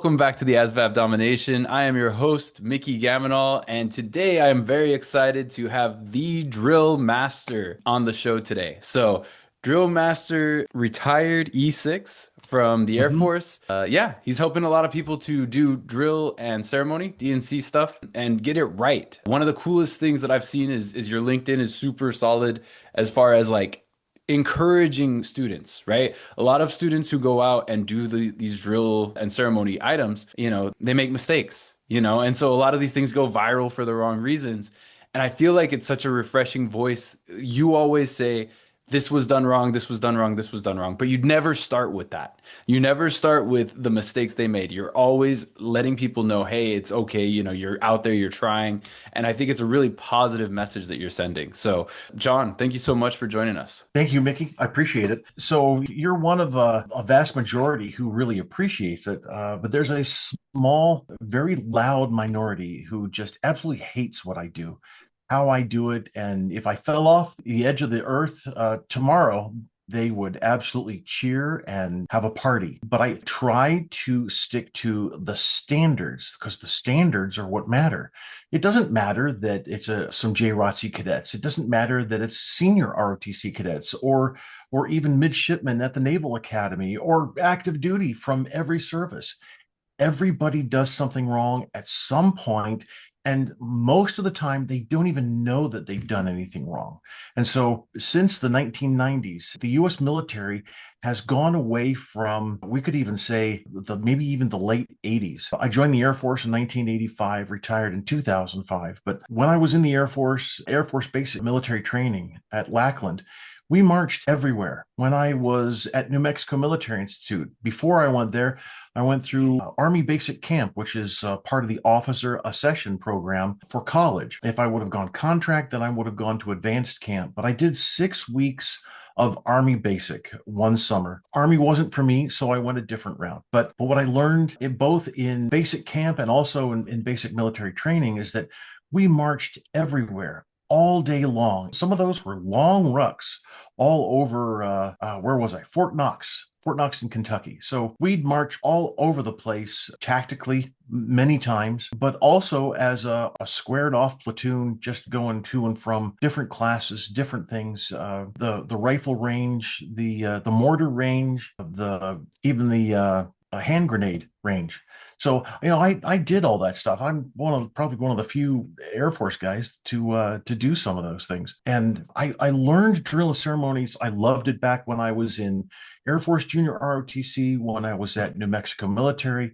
Welcome back to the ASVAB Domination. I am your host, Mickey Gamonal, and today I am very excited to have the Drill Master on the show today. Drill Master retired E6 from the Air hmm Force. He's helping a lot of people to do drill and ceremony, DNC stuff, and get it right. One of the coolest things that I've seen is your LinkedIn is super solid as far as like encouraging students, right? A lot of students who go out and do these drill and ceremony items, they make mistakes, and so a lot of these things go viral for the wrong reasons. And I feel like it's such a refreshing voice. You always say, this was done wrong, this was done wrong, this was done wrong. But you'd never start with that. You never start with the mistakes they made. You're always letting people know, hey, it's okay. You're out there, you're trying. And I think it's a really positive message that you're sending. So, John, thank you so much for joining us. Thank you, Mickey. I appreciate it. So you're one of a vast majority who really appreciates it, but there's a small, very loud minority who just absolutely hates what I do, how I do it, and if I fell off the edge of the earth tomorrow, they would absolutely cheer and have a party. But I try to stick to the standards because the standards are what matter. It doesn't matter that it's some JROTC cadets. It doesn't matter that it's senior ROTC cadets or even midshipmen at the Naval Academy or active duty from every service. Everybody does something wrong at some point, and most of the time they don't even know that they've done anything wrong. And so since the 1990s, the US military has gone away from, we could even say, maybe even the late 80s. I joined the Air Force in 1985, retired in 2005. But when I was in the Air Force Basic Military Training at Lackland, we marched everywhere. When I was at New Mexico Military Institute, before I went there, I went through Army Basic Camp, which is part of the officer accession program for college. If I would have gone contract, then I would have gone to advanced camp. But I did 6 weeks of Army Basic one summer. Army wasn't for me, so I went a different route. But what I learned both in basic camp and also in basic military training is that we marched everywhere all day long. Some of those were long rucks all over, where was I? Fort Knox in Kentucky. So we'd march all over the place tactically many times, but also as a squared off platoon, just going to and from different classes, different things, the rifle range, the mortar range, even the hand grenade range. So, I did all that stuff. I'm probably one of the few Air Force guys to do some of those things. And I learned drill and ceremonies. I loved it back when I was in Air Force Junior ROTC, when I was at New Mexico Military.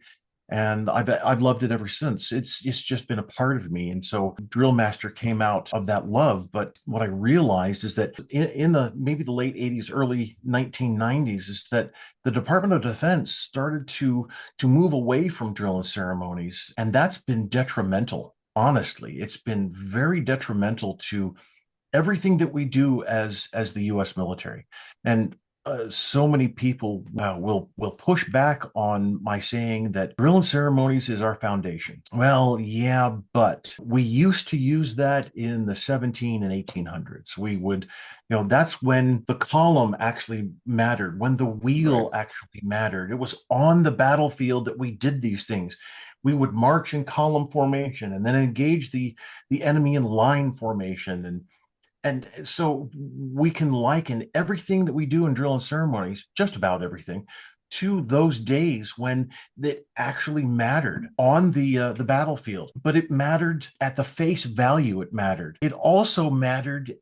And I've loved it ever since. It's just been a part of me. And so DrillMaster came out of that love. But what I realized is that in the maybe the late 80s, early 1990s, is that the Department of Defense started to move away from drill and ceremonies. And that's been detrimental. Honestly, it's been very detrimental to everything that we do as the U.S. military. And so many people will push back on my saying that drill and ceremonies is our foundation. Well, yeah, but we used to use that in the 17 and 1800s. We would, that's when the column actually mattered, when the wheel Right. actually mattered. It was on the battlefield that we did these things. We would march in column formation and then engage the enemy in line formation, and so we can liken everything that we do in drill and ceremonies, just about everything, to those days when it actually mattered on the battlefield. But it mattered at the face value. It mattered. It also mattered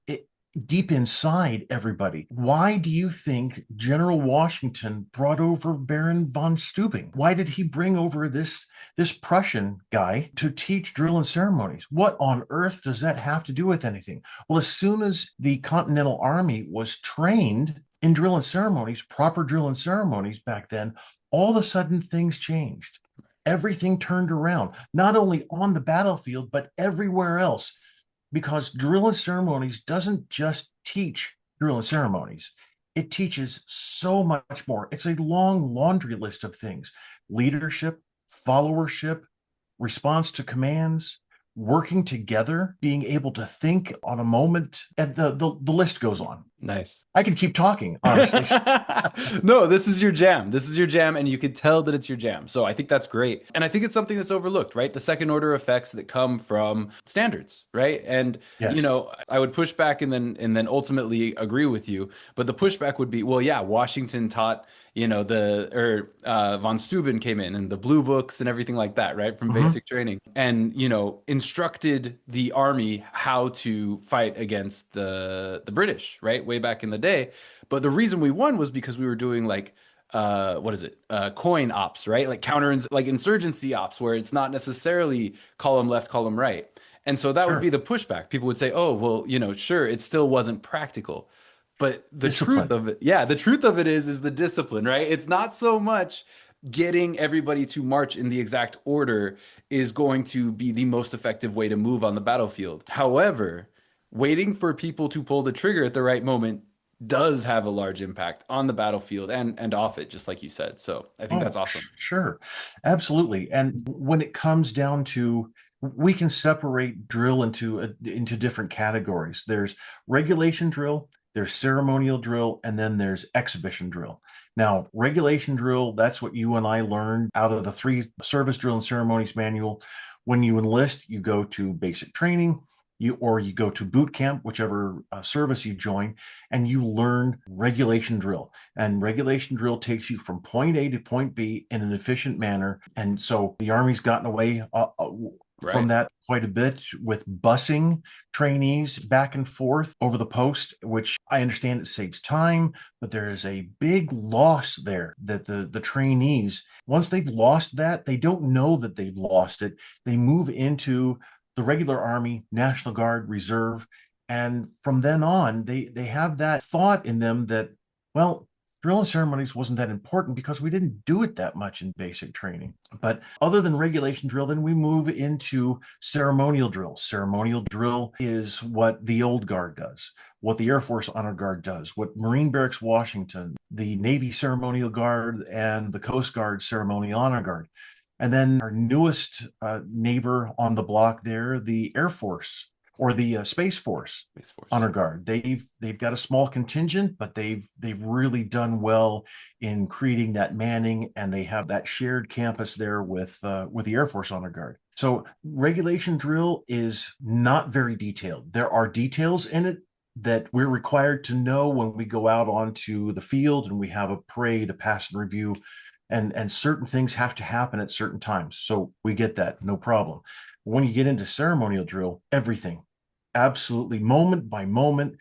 deep inside everybody. Why do you think General Washington brought over Baron von Steuben? Why did he bring over this Prussian guy to teach drill and ceremonies? What on earth does that have to do with anything? Well, as soon as the Continental Army was trained in drill and ceremonies, proper drill and ceremonies back then, all of a sudden things changed. Everything turned around, not only on the battlefield, but everywhere else, because drill and ceremonies doesn't just teach drill and ceremonies. It teaches so much more. It's a long laundry list of things: leadership, followership, response to commands, working together, being able to think on a moment, and the list goes on. Nice. I can keep talking, honestly. No, this is your jam. This is your jam, and you could tell that it's your jam. So I think that's great. And I think it's something that's overlooked, right? The second order effects that come from standards, right? And Yes. I would push back and then ultimately agree with you. But the pushback would be, well, yeah, Washington taught, von Steuben came in and the blue books and everything like that, right? From Hmm. basic training and, instructed the army how to fight against the British, right? Way back in the day. But the reason we won was because we were doing like, what is it? Coin ops, right? Like like insurgency ops, where it's not necessarily column left, column right. And so that would be Sure. the pushback. People would say, oh, well, sure, it still wasn't practical. But the truth Discipline. of it, yeah, the truth of it is the discipline, right? It's not so much getting everybody to march in the exact order is going to be the most effective way to move on the battlefield. However, waiting for people to pull the trigger at the right moment does have a large impact on the battlefield and off it, just like you said. So I think that's Oh, awesome. sure. Absolutely. And when it comes down to, we can separate drill into different categories. There's regulation drill, there's ceremonial drill, and then there's exhibition drill. Now, regulation drill, that's what you and I learned out of the three service drill and ceremonies manual. When you enlist, you go to basic training, you go to boot camp, whichever service you join, and you learn regulation drill. And regulation drill takes you from point A to point B in an efficient manner. And so the Army's gotten away from Right. that quite a bit with busing trainees back and forth over the post, which I understand it saves time, but there is a big loss there that the trainees, once they've lost that, they don't know that they've lost it. They move into the regular Army, National Guard, Reserve, and from then on, they have that thought in them that, well, drill and ceremonies wasn't that important because we didn't do it that much in basic training. But other than regulation drill, then we move into ceremonial drill. Ceremonial drill is what the old guard does, what the Air Force Honor Guard does, what Marine Barracks Washington, the Navy Ceremonial Guard, and the Coast Guard Ceremonial Honor Guard. And then our newest neighbor on the block there, the Air Force or the Space Force Space Force. Honor Guard. They've got a small contingent, but they've really done well in creating that manning, and they have that shared campus there with the Air Force Honor Guard. So regulation drill is not very detailed. There are details in it that we're required to know when we go out onto the field and we have a parade, a pass and review, and certain things have to happen at certain times. So we get that, no problem. When you get into ceremonial drill, everything, absolutely moment by moment,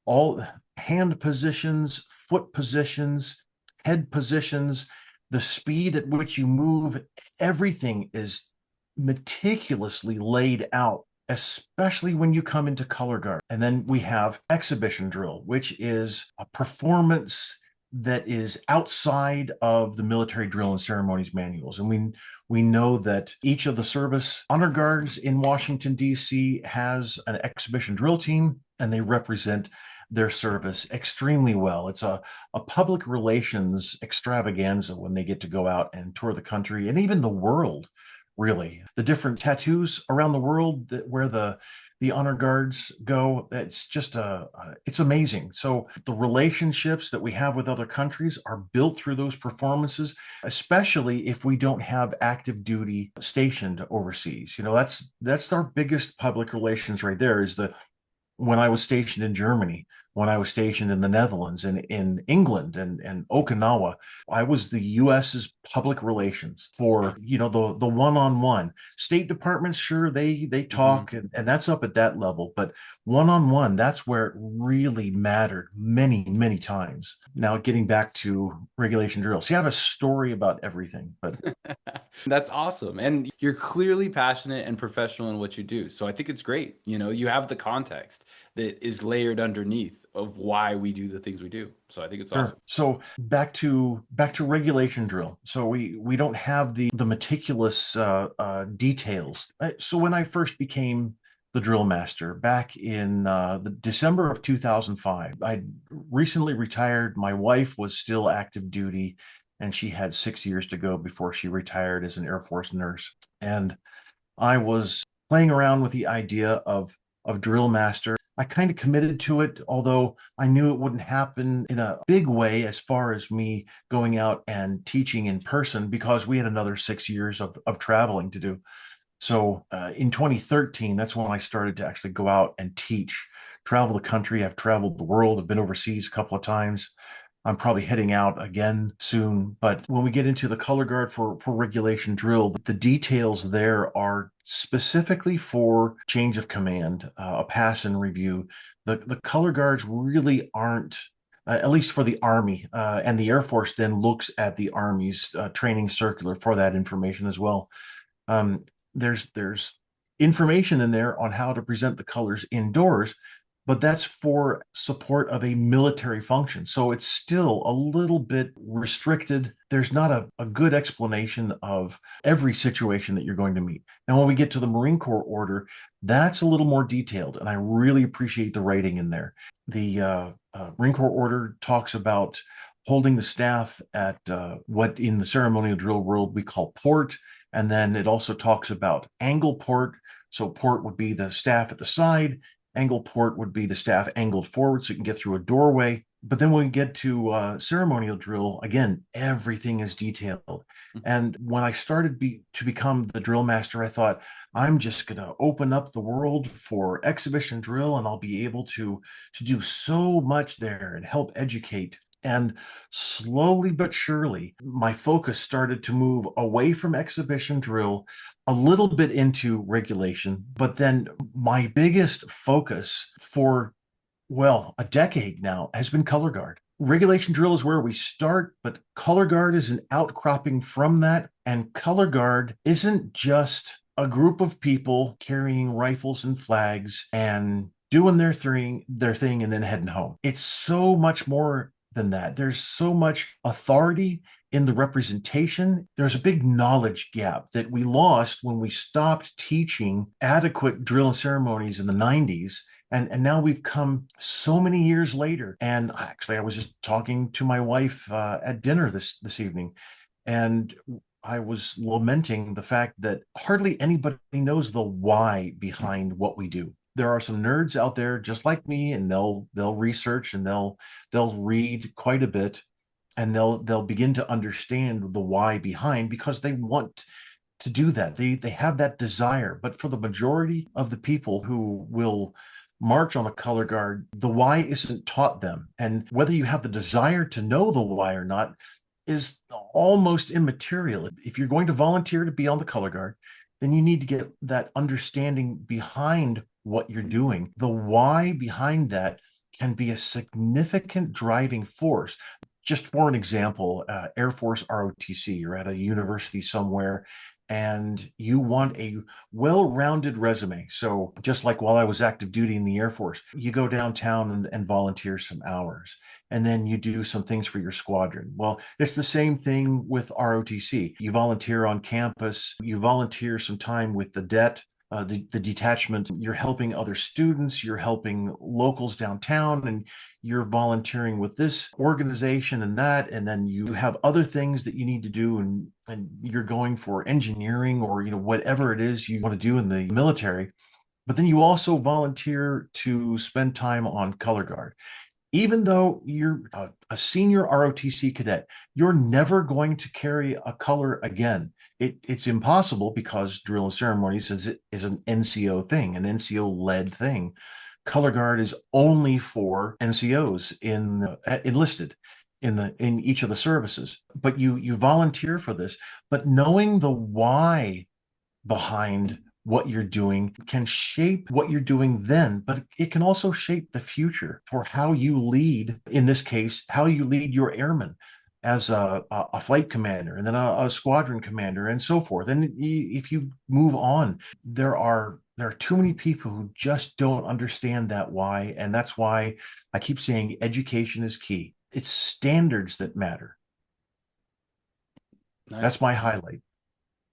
all hand positions, foot positions, head positions, the speed at which you move, everything is meticulously laid out, especially when you come into color guard. And then we have exhibition drill, which is a performance that is outside of the military drill and ceremonies manuals. And we know that each of the service honor guards in Washington, D.C. has an exhibition drill team, and they represent their service extremely well. It's a public relations extravaganza when they get to go out and tour the country and even the world, really. The different tattoos around the world where the honor guards go, it's just it's amazing. So the relationships that we have with other countries are built through those performances, especially if we don't have active duty stationed overseas. That's our biggest public relations right there, is the when I was stationed in Germany, when I was stationed in the Netherlands and in England and Okinawa, I was the US's public relations for, the one-on-one. State departments, sure, they Mhm. talk and that's up at that level, but one-on-one, that's where it really mattered many, many times. Now getting back to regulation drills. See, I have a story about everything, but That's awesome. And you're clearly passionate and professional in what you do. So I think it's great. You have the context that is layered underneath of why we do the things we do. So I think it's sure. awesome. So back to regulation drill. So we don't have the meticulous details. So when I first became the drill master back in the December of 2005, I recently retired. My wife was still active duty, and she had 6 years to go before she retired as an Air Force nurse. And I was playing around with the idea of DrillMaster. I kind of committed to it, although I knew it wouldn't happen in a big way as far as me going out and teaching in person because we had another 6 years of traveling to do. So in 2013, that's when I started to actually go out and teach, travel the country. I've traveled the world. I've been overseas a couple of times. I'm probably heading out again soon. But when we get into the color guard for regulation drill, the details there are specifically for change of command, a pass and review. The color guards really aren't. At least for the Army and the Air Force, then looks at the Army's training circular for that information as well. Um, there's information in there on how to present the colors indoors, but that's for support of a military function. So it's still a little bit restricted. There's not a good explanation of every situation that you're going to meet. Now, when we get to the Marine Corps order, that's a little more detailed, and I really appreciate the writing in there. The Marine Corps order talks about holding the staff at what in the ceremonial drill world we call port. And then it also talks about angle port. So port would be the staff at the side. Angle port would be the staff angled forward so you can get through a doorway. But then when we get to ceremonial drill, again, everything is detailed. And when I started to become the drill master, I thought, I'm just going to open up the world for exhibition drill and I'll be able to do so much there and help educate. And slowly but surely, my focus started to move away from exhibition drill, a little bit into regulation. But then my biggest focus for, well, a decade now has been color guard. Regulation drill is where we start, but color guard is an outcropping from that. And color guard isn't just a group of people carrying rifles and flags and doing their thing, and then heading home. It's so much more than that. There's so much authority in the representation. There's a big knowledge gap that we lost when we stopped teaching adequate drill and ceremonies in the 90s. And now we've come so many years later. And actually, I was just talking to my wife at dinner this evening, and I was lamenting the fact that hardly anybody knows the why behind what we do. There are some nerds out there just like me, and they'll research and they'll read quite a bit, and they'll begin to understand the why behind because they want to do that. They have that desire. But for the majority of the people who will march on a color guard, the why isn't taught them. And whether you have the desire to know the why or not is almost immaterial. If you're going to volunteer to be on the color guard, then you need to get that understanding behind what you're doing. The why behind that can be a significant driving force. Just for an example, Air Force ROTC, you're at a university somewhere and you want a well-rounded resume. So just like while I was active duty in the Air Force, you go downtown and volunteer some hours, and then you do some things for your squadron. Well, it's the same thing with ROTC. You volunteer on campus, you volunteer some time with the DET, the detachment. You're helping other students, you're helping locals downtown, and you're volunteering with this organization and that, and then you have other things that you need to do, and you're going for engineering or whatever it is you want to do in the military. But then you also volunteer to spend time on color guard. Even though you're a senior ROTC cadet, you're never going to carry a color again. It's impossible because drill and ceremonies is an NCO thing, an NCO-led thing. Color guard is only for NCOs enlisted in each of the services. But you volunteer for this, but knowing the why behind what you're doing can shape what you're doing then, but it can also shape the future for how you lead, in this case, how you lead your airmen as a flight commander and then a squadron commander and so forth. And if you move on, there are too many people who just don't understand that why. And that's why I keep saying education is key. It's standards that matter. Nice. That's my highlight.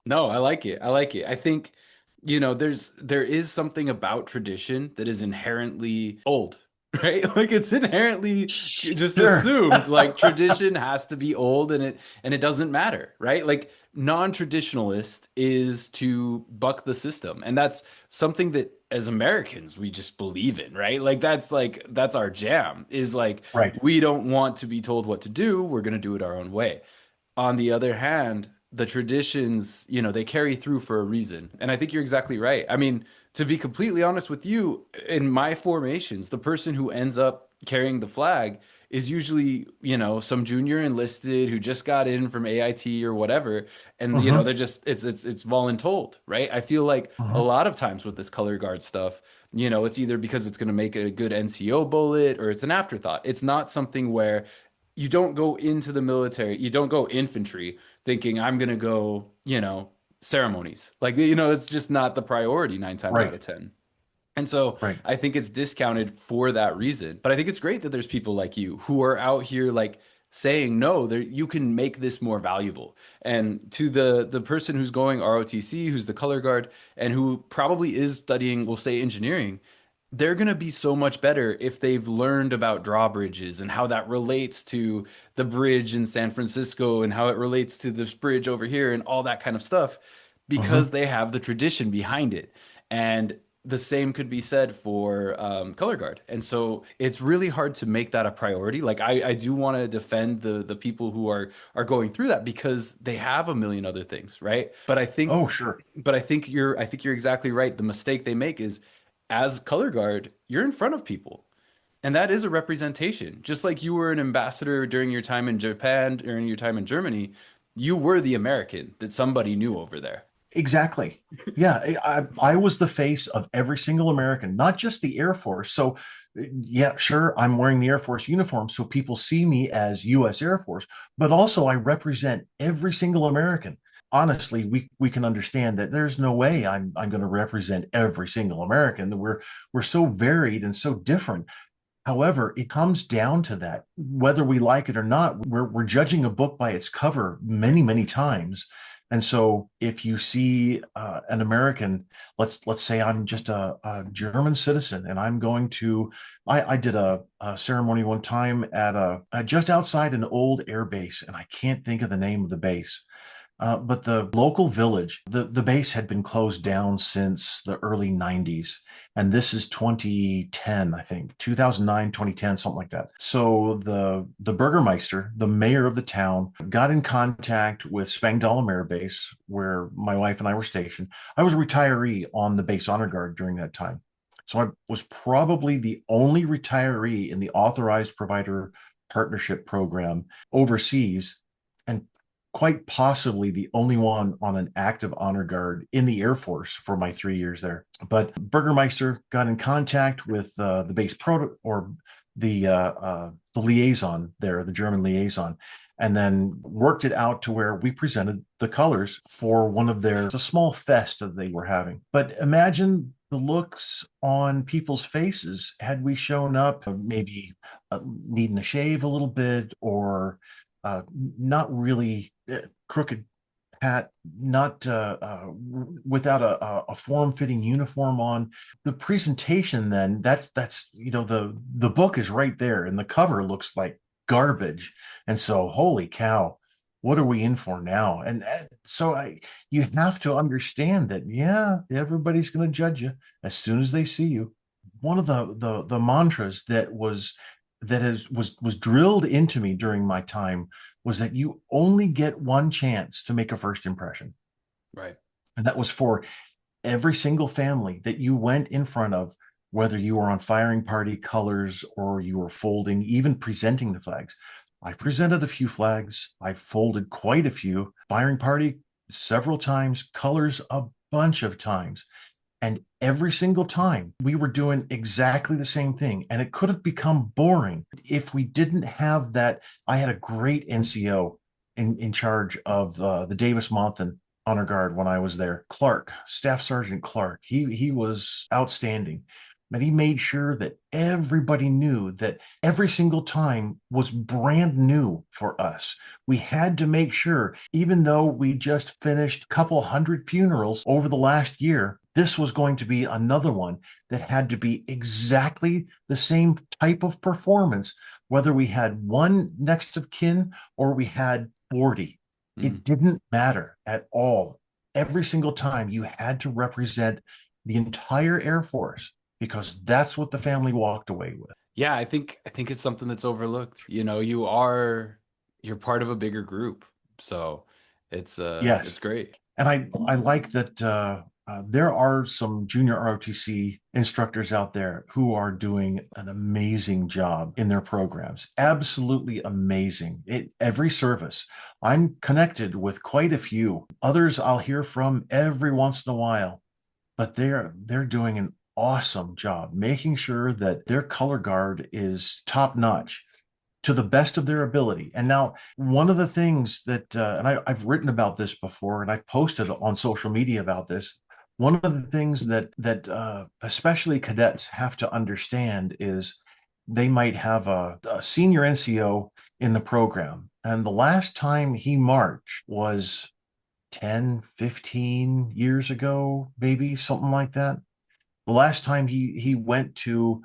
No, I like it. I like it. I think, there is something about tradition that is inherently old, right? Like it's inherently just Sure. assumed like tradition has to be old and it doesn't matter, right? Like non-traditionalist is to buck the system. And that's something that as Americans we just believe in, right? That's our jam is like Right. we don't want to be told what to do. We're going to do it our own way. On the other hand, the traditions, they carry through for a reason. And I think you're exactly right. I mean, to be completely honest with you, in my formations, the person who ends up carrying the flag is usually, some junior enlisted who just got in from AIT or whatever. And, Hmm. they're just, it's voluntold, right? I feel like a Hmm. lot of times with this color guard stuff, it's either because it's going to make a good NCO bullet or it's an afterthought. It's not something where you don't go into the military, you don't go infantry thinking I'm going to go, ceremonies. It's just not the priority nine times out Right. of 10. And so Right. I think it's discounted for that reason. But I think it's great that there's people like you who are out here like saying no, there you can make this more valuable. And to the person who's going ROTC, who's the color guard, and who probably is studying, we'll say engineering, they're going to be so much better if they've learned about drawbridges and how that relates to the bridge in San Francisco and how it relates to this bridge over here and all that kind of stuff because Hmm. they have the tradition behind it. And the same could be said for color guard. And so it's really hard to make that a priority. Like I do want to defend the people who are going through that because they have a million other things, right? Oh, sure. But I think you're exactly right. The mistake they make is as color guard, you're in front of people. And that is a representation. Just like you were an ambassador during your time in Japan, during your time in Germany, you were the American that somebody knew over there. Exactly. Yeah, I was the face of every single American, not just the Air Force. So, yeah, sure, I'm wearing the Air Force uniform, so people see me as U.S. Air Force, but also I represent every single American. Honestly, we can understand that there's no way I'm going to represent every single American. We're so varied and so different. However, it comes down to that, whether we like it or not, we're judging a book by its cover many, many times. And so if you see an American, let's say I'm just a German citizen and I'm going to, I did a ceremony one time at just outside an old air base, and I can't think of the name of the base. But the local village, the base had been closed down since the early 90s. And this is 2010, I think, 2009, 2010, something like that. So the Burgermeister, the mayor of the town, got in contact with Spangdahlem Air Base, where my wife and I were stationed. I was a retiree on the base honor guard during that time. So I was probably the only retiree in the authorized provider partnership program overseas, and quite possibly the only one on an active honor guard in the Air Force for my 3 years there. But Burgermeister got in contact with the base or the liaison there, the German liaison, and then worked it out to where we presented the colors for one of their a small fest that they were having. But imagine the looks on people's faces had we shown up maybe needing a shave a little bit, or not really crooked hat, not without a form-fitting uniform on. The presentation, then that's the book is right there, and the cover looks like garbage. And so, holy cow, what are we in for now? And so you have to understand that, yeah, everybody's going to judge you as soon as they see you. One of the mantras that was drilled into me during my time was that you only get one chance to make a first impression. Right. And that was for every single family that you went in front of, whether you were on firing party colors or you were folding, even presenting the flags. I presented a few flags. I folded quite a few. Firing party several times, colors a bunch of times. And every single time we were doing exactly the same thing. And it could have become boring if we didn't have that. I had a great NCO in charge of the Davis Monthan Honor Guard when I was there. Clark, Staff Sergeant Clark, he was outstanding. And he made sure that everybody knew that every single time was brand new for us. We had to make sure, even though we just finished a couple hundred funerals over the last year, this was going to be another one that had to be exactly the same type of performance, whether we had one next of kin or we had 40. It didn't matter at all. Every single time you had to represent the entire Air Force because that's what the family walked away with. Yeah, I think it's something that's overlooked. You're part of a bigger group. So it's Yes. great. And I like that there are some junior ROTC instructors out there who are doing an amazing job in their programs. Absolutely amazing. Every service. I'm connected with quite a few. Others I'll hear from every once in a while, but they're doing an awesome job making sure that their color guard is top notch to the best of their ability. And now, one of the things that, I've written about this before, and I've posted on social media about this. One of the things that especially cadets have to understand is they might have a senior NCO in the program, and the last time he marched was 10, 15 years ago, maybe something like that. The last time he went to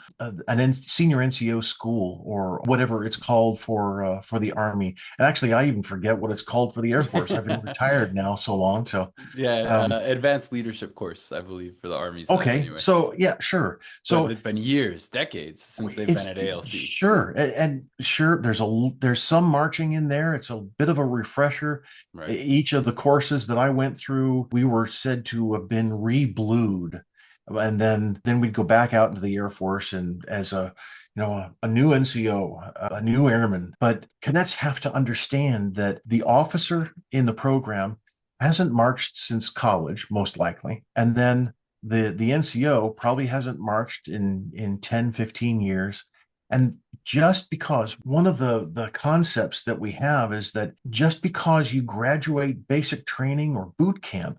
senior NCO school or whatever it's called for the Army, and actually I even forget what it's called for the Air Force. I've been retired now so long. So Yeah, um, advanced leadership course, I believe, for the Army side okay, anyway. so yeah, sure. But So it's been years, decades since they've been it's at ALC. sure, and sure, there's some marching in there. It's a bit of a refresher. Right. Each of the courses that I went through, we were said to have been re-blued, and then we'd go back out into the Air Force and as a new NCO, a new airman. But cadets have to understand that the officer in the program hasn't marched since college, most likely, and then the NCO probably hasn't marched in 10, 15 years. And just because one of the concepts that we have is that just because you graduate basic training or boot camp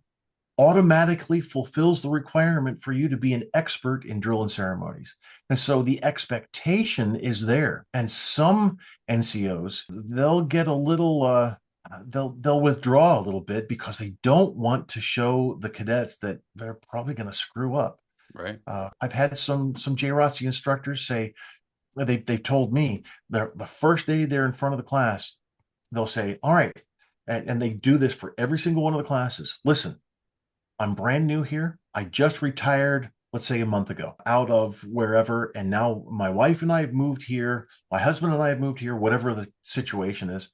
automatically fulfills the requirement for you to be an expert in drill and ceremonies. And so the expectation is there. And some NCOs, they'll get a little they'll withdraw a little bit because they don't want to show the cadets that they're probably going to screw up. Right. I've had some JROTC instructors say they've told me the first day they're in front of the class, they'll say, "All right," and they do this for every single one of the classes. Listen, I'm brand new here. I just retired, let's say a month ago, out of wherever. And now my wife and I have moved here. My husband and I have moved here, whatever the situation is.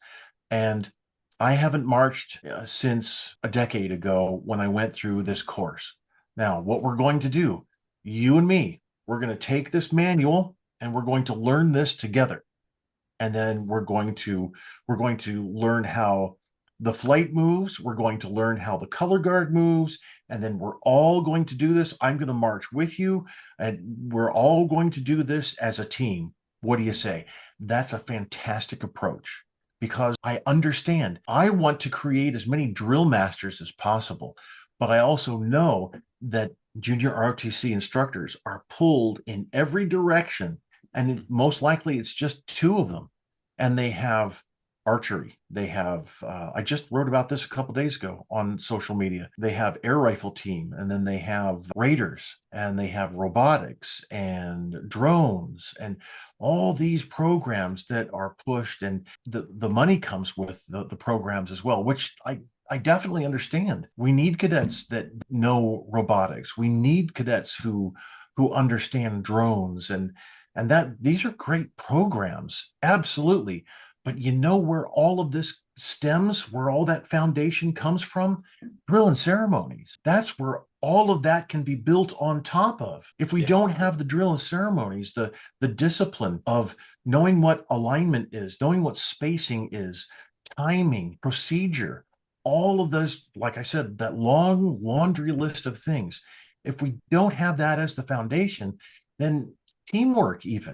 And I haven't marched since a decade ago when I went through this course. Now, what we're going to do, you and me, we're going to take this manual and we're going to learn this together. And then we're going to learn how the flight moves. We're going to learn how the color guard moves. And then we're all going to do this. I'm going to march with you. And we're all going to do this as a team. What do you say? That's a fantastic approach because I understand I want to create as many drill masters as possible. But I also know that junior ROTC instructors are pulled in every direction. And most likely it's just two of them. And they have archery. They have, I just wrote about this a couple days ago on social media. They have air rifle team, and then they have raiders, and they have robotics and drones, and all these programs that are pushed. And the money comes with the programs as well, which I definitely understand. We need cadets that know robotics. We need cadets who understand drones and that these are great programs. Absolutely. But you know where all of this stems, where all that foundation comes from? Drill and ceremonies. That's where all of that can be built on top of. If we Yeah. don't have the drill and ceremonies, the discipline of knowing what alignment is, knowing what spacing is, timing, procedure, all of those, like I said, that long laundry list of things. If we don't have that as the foundation, then teamwork, even,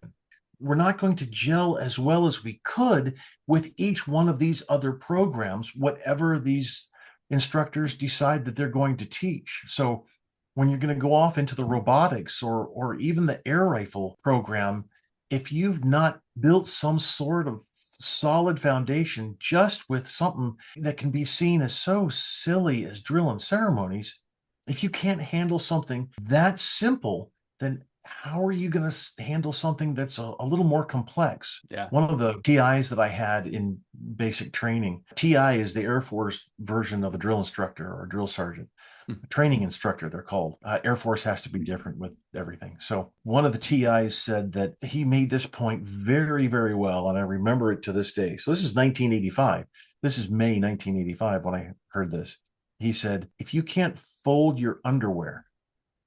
we're not going to gel as well as we could with each one of these other programs, whatever these instructors decide that they're going to teach. So when you're going to go off into the robotics or even the air rifle program, if you've not built some sort of solid foundation just with something that can be seen as so silly as drill and ceremonies, if you can't handle something that simple, then how are you going to handle something that's a little more complex? Yeah. One of the TIs that I had in basic training, TI is the Air Force version of a drill instructor or drill sergeant. A training instructor, they're called. Air Force has to be different with everything. So one of the TIs said that he made this point very, very well, and I remember it to this day. So this is 1985. This is May 1985 when I heard this. He said, if you can't fold your underwear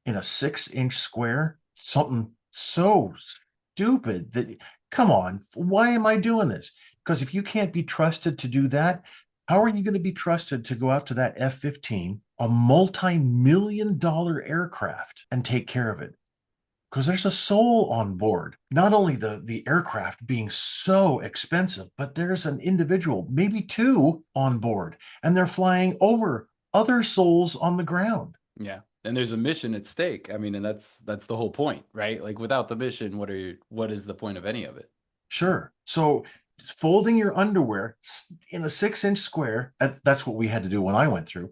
in a 6-inch square, something so stupid that, come on, why am I doing this? Because if you can't be trusted to do that, how are you going to be trusted to go out to that F-15, a multi-million-dollar aircraft, and take care of it? Because there's a soul on board. Not only the aircraft being so expensive, but there's an individual, maybe two, on board, and they're flying over other souls on the ground. Yeah. And there's a mission at stake. I mean, and that's the whole point, right? Like without the mission, what is the point of any of it? Sure. So folding your underwear in a 6-inch square, that's what we had to do when I went through.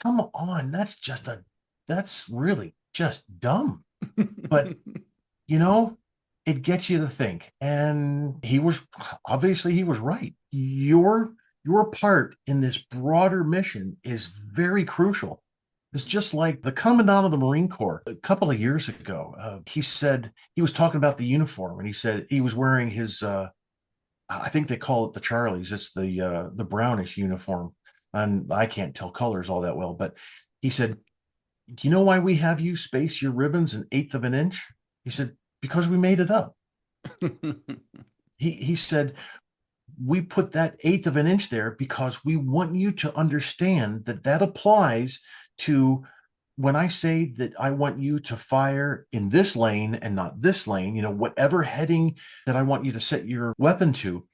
Come on, that's really just dumb. But, you know, it gets you to think. And he was right. Your part in this broader mission is very crucial. It's just like the commandant of the Marine Corps a couple of years ago. He said he was talking about the uniform, and he said he was wearing his. I think they call it the Charlies. It's the brownish uniform, and I can't tell colors all that well. But he said, "Do you know why we have you space your ribbons an eighth of an inch?" He said, "Because we made it up." He said, we put that eighth of an inch there because we want you to understand that applies to when I say that I want you to fire in this lane and not this lane, whatever heading that I want you to set your weapon to.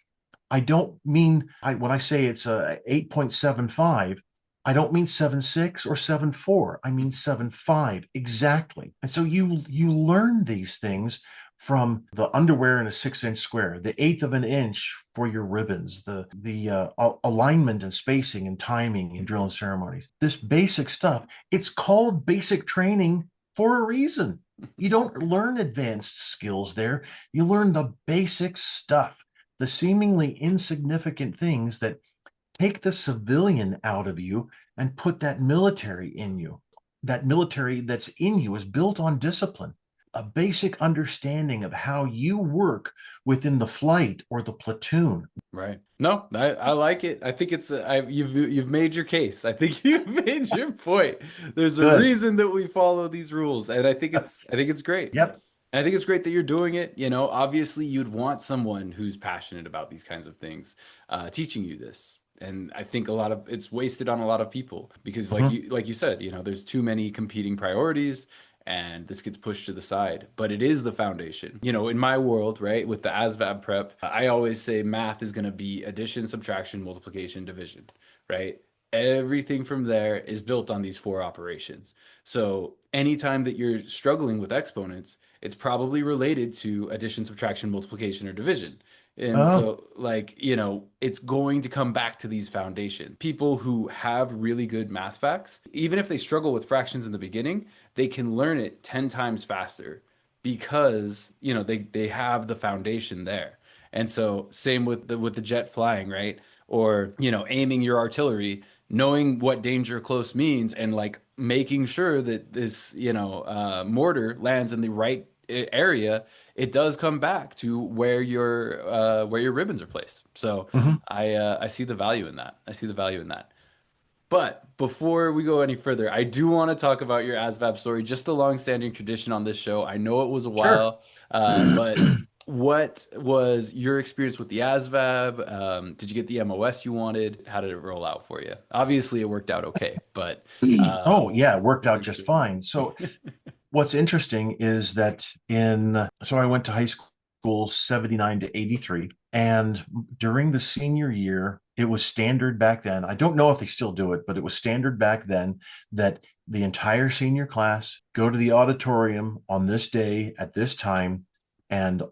I don't mean when I say it's a 8.75, I don't mean 7.6 or 7.4. I mean 7.5 exactly. And so you learn these things from the underwear in a 6-inch square, the eighth of an inch for your ribbons, the alignment and spacing and timing in drill and ceremonies. This basic stuff, it's called basic training for a reason. You don't learn advanced skills there. You learn the basic stuff, the seemingly insignificant things that take the civilian out of you and put that military in you. That military that's in you is built on discipline, a basic understanding of how you work within the flight or the platoon. Right. No, I like it. I think you've made your case. I think you've made your point. There's a Good. reason that we follow these rules, and I think it's great. Yep. And I think it's great that you're doing it. Obviously you'd want someone who's passionate about these kinds of things, teaching you this. And I think it's wasted on a lot of people because like you said, there's too many competing priorities and this gets pushed to the side, but it is the foundation. In my world, right, with the ASVAB prep, I always say math is going to be addition, subtraction, multiplication, division, right? Everything from there is built on these four operations. So anytime that you're struggling with exponents, it's probably related to addition, subtraction, multiplication, or division. And Oh, so, it's going to come back to these foundations. People who have really good math facts, even if they struggle with fractions in the beginning, they can learn it 10 times faster because, they have the foundation there. And so, same with the jet flying, right? Or, aiming your artillery, knowing what danger close means, and like making sure that this, mortar lands in the right area. It does come back to where your ribbons are placed. So mhm. I see the value in that. I see the value in that. But before we go any further, I do want to talk about your ASVAB story, just a long-standing tradition on this show. I know it was a Sure. while, but what was your experience with the ASVAB? Did you get the MOS you wanted? How did it roll out for you? Obviously, it worked out okay, but Oh, yeah, it worked out walk me just through fine. So what's interesting is that so I went to high school 79 to 83. And during the senior year, it was standard back then. I don't know if they still do it, but it was standard back then that the entire senior class go to the auditorium on this day at this time. And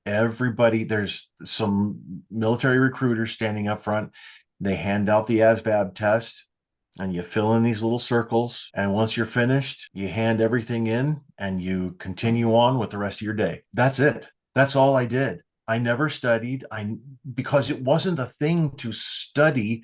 there's some military recruiters standing up front. They hand out the ASVAB test. and you fill in these little circles. And once you're finished, you hand everything in and you continue on with the rest of your day. That's it. That's all I did. I never studied. Because it wasn't a thing to study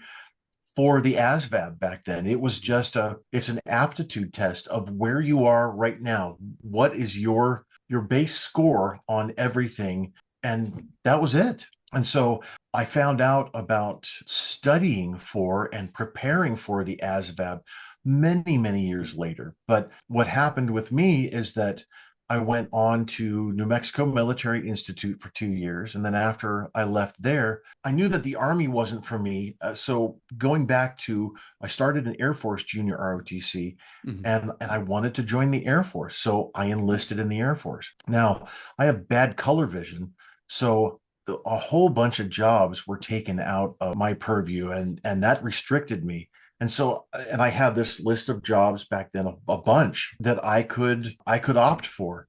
for the ASVAB back then. It was just it's an aptitude test of where you are right now. What is your base score on everything? And that was it. And so I found out about studying for and preparing for the ASVAB many, many years later. But what happened with me is that I went on to New Mexico Military Institute for 2 years. And then after I left there, I knew that the Army wasn't for me. So going back to, I started an Air Force Junior ROTC, Mhm. and I wanted to join the Air Force. So I enlisted in the Air Force. Now, I have bad color vision. So a whole bunch of jobs were taken out of my purview, and that restricted me. And so, and I had this list of jobs back then, a bunch that I could opt for,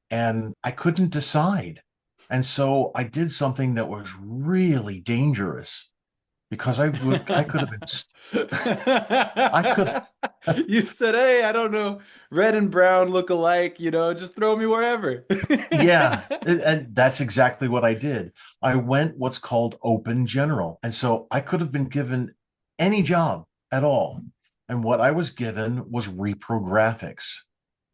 and I couldn't decide. And so I did something that was really dangerous because I could have been I could You said, "Hey, I don't know, red and brown look alike, just throw me wherever." yeah, and that's exactly what I did. I went what's called open general. And so I could have been given any job at all. And what I was given was reprographics.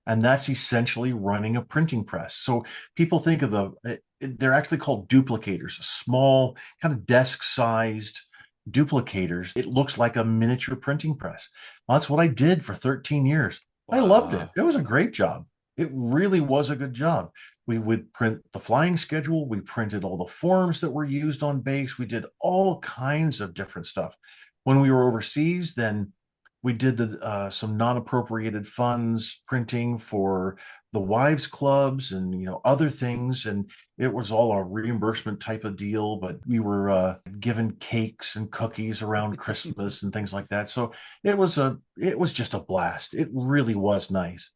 And that's essentially running a printing press. So people think of they're actually called duplicators, small, kind of desk-sized duplicators. It looks like a miniature printing press. Well, that's what I did for 13 years. I loved it. Wow. It was a great job. It really was a good job. We would print the flying schedule. We printed all the forms that were used on base. We did all kinds of different stuff. When we were overseas, then we did some non-appropriated funds printing for the wives clubs and other things, and it was all a reimbursement type of deal. But we were given cakes and cookies around Christmas and things like that. So it was just a blast. It really was nice.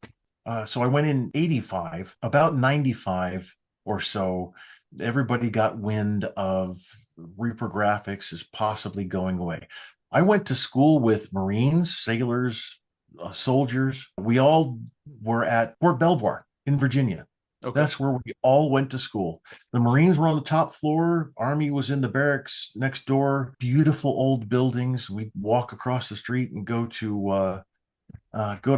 So I went in 85, about 95 or so. Everybody got wind of reprographics as possibly going away. I went to school with Marines, sailors, soldiers. We all were at Fort Belvoir in Virginia. Okay. That's where we all went to school. The Marines were on the top floor. Army was in the barracks next door. Beautiful old buildings. We'd walk across the street and go to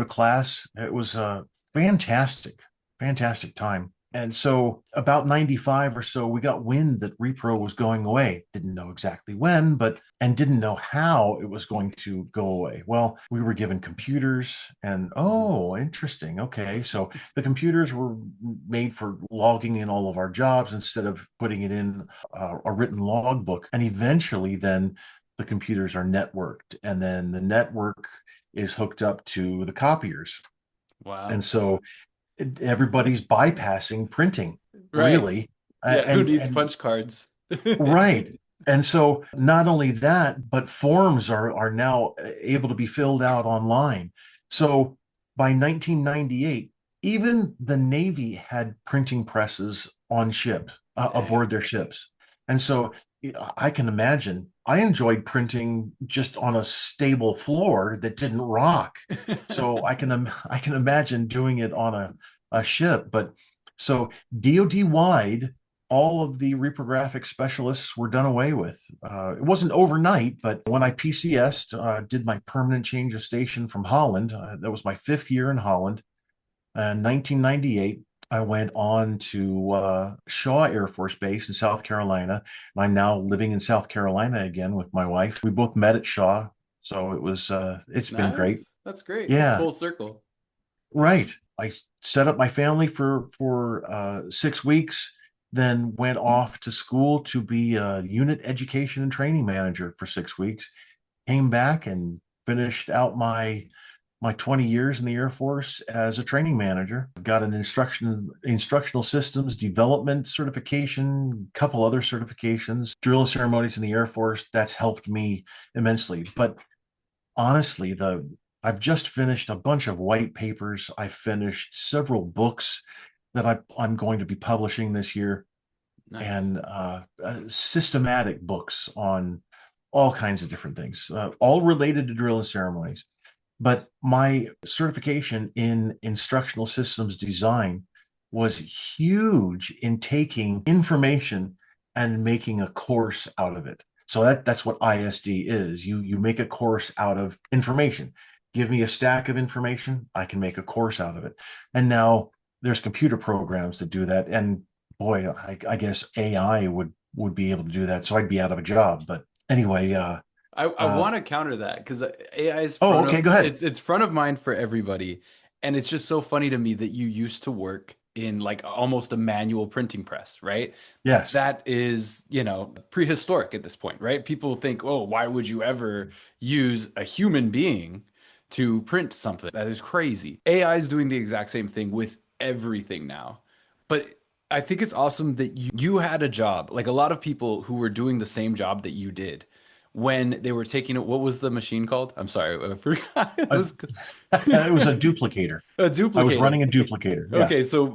class. It was a fantastic, fantastic time. And so about 95 or so, we got wind that repro was going away. Didn't know exactly when, and didn't know how it was going to go away. Well, we were given computers and, Mhm. oh, interesting. Okay. So the computers were made for logging in all of our jobs instead of putting it in a written logbook. And eventually then the computers are networked, and then the network is hooked up to the copiers. Wow. And so everybody's bypassing printing, Right. really. Yeah, who needs And punch cards? right. And so not only that, but forms are now able to be filled out online. So by 1998, even the Navy had printing presses on ships, Dang. aboard their ships. And so I can imagine I enjoyed printing just on a stable floor that didn't rock. So I can imagine doing it on a ship. But so DoD wide, all of the reprographic specialists were done away with. It wasn't overnight, but when I PCS'd, did my permanent change of station from Holland, that was my 5th year in Holland. In 1998, I went on to Shaw Air Force Base in South Carolina. And I'm now living in South Carolina again with my wife. We both met at Shaw. So it's been great. Nice. That's great. Yeah, Full circle. right. I set up my family for 6 weeks, then went off to school to be a unit education and training manager for 6 weeks. Came back and finished out my 20 years in the Air Force as a training manager. Got an instructional systems development certification, a couple other certifications, drill ceremonies in the Air Force. That's helped me immensely. But honestly, the I've just finished a bunch of white papers. I finished several books that I'm going to be publishing this year, Nice. and systematic books on all kinds of different things, all related to drill and ceremonies. But my certification in instructional systems design was huge in taking information and making a course out of it. So that's what ISD is. You make a course out of information. Give me a stack of information, I can make a course out of it. And now there's computer programs that do that. And boy, I guess AI would be able to do that. So I'd be out of a job. But anyway, I uh, want to counter that because AI is oh, okay, go ahead. it's front of mind for everybody, and it's just so funny to me that you used to work in like almost a manual printing press, right? Yes. That is, prehistoric at this point, right? People think, oh, why would you ever use a human being to print something? That is crazy. AI is doing the exact same thing with everything now. But I think it's awesome that you had a job. Like a lot of people who were doing the same job that you did when they were taking it. What was the machine called? I'm sorry, I forgot. It Uh, was it was a duplicator. a I was duplicator. running a duplicator. Yeah. Okay, so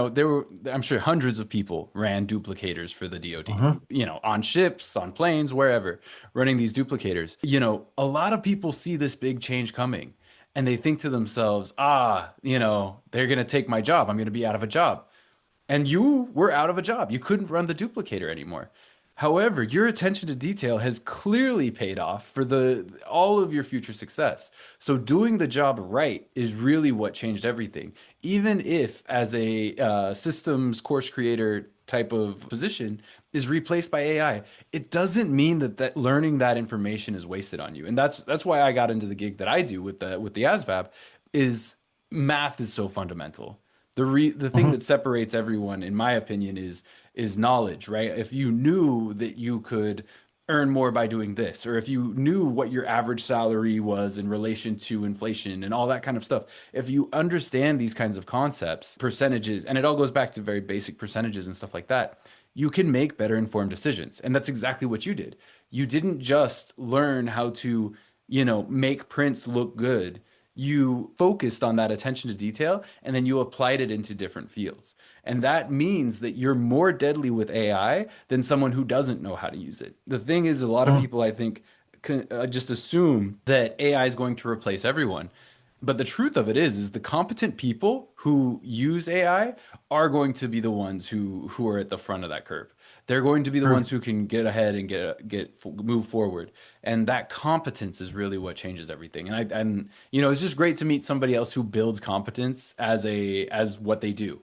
there were, I'm sure, hundreds of people ran duplicators for the DoD, Uh-huh. on ships, on planes, wherever, running these duplicators. A lot of people see this big change coming and they think to themselves, they're going to take my job. I'm going to be out of a job. And you were out of a job. You couldn't run the duplicator anymore. However, your attention to detail has clearly paid off for the all of your future success. So doing the job right is really what changed everything. Even if as a systems course creator type of position is replaced by AI, it doesn't mean that learning that information is wasted on you. And that's why I got into the gig that I do with the ASVAB is math is so fundamental. The thing Uh-huh. that separates everyone, in my opinion, is knowledge, right? If you knew that you could earn more by doing this, or if you knew what your average salary was in relation to inflation and all that kind of stuff, if you understand these kinds of concepts, percentages, and it all goes back to very basic percentages and stuff like that, you can make better informed decisions. And that's exactly what you did. You didn't just learn how to, make prints look good. You focused on that attention to detail and then you applied it into different fields. And that means that you're more deadly with AI than someone who doesn't know how to use it. The thing is, a lot of Uh-huh. people, I think, just assume that AI is going to replace everyone. But the truth of it is the competent people who use AI are going to be the ones who are at the front of that curve. They're going to be the True. ones who can get ahead and move forward. And that competence is really what changes everything. And it's just great to meet somebody else who builds competence as what they do.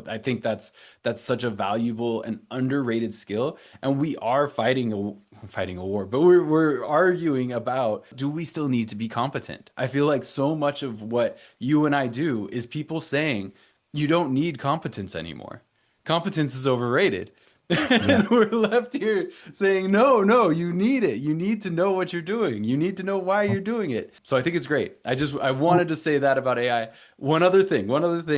I think that's such a valuable and underrated skill. And we are fighting a war, but we're arguing about, do we still need to be competent? I feel like so much of what you and I do is people saying you don't need competence anymore. Competence is overrated. Yeah. And we're left here saying, no, no, you need it. You need to know what you're doing. You need to know why you're doing it. So I think it's great. I wanted Well, to say that about AI. One other thing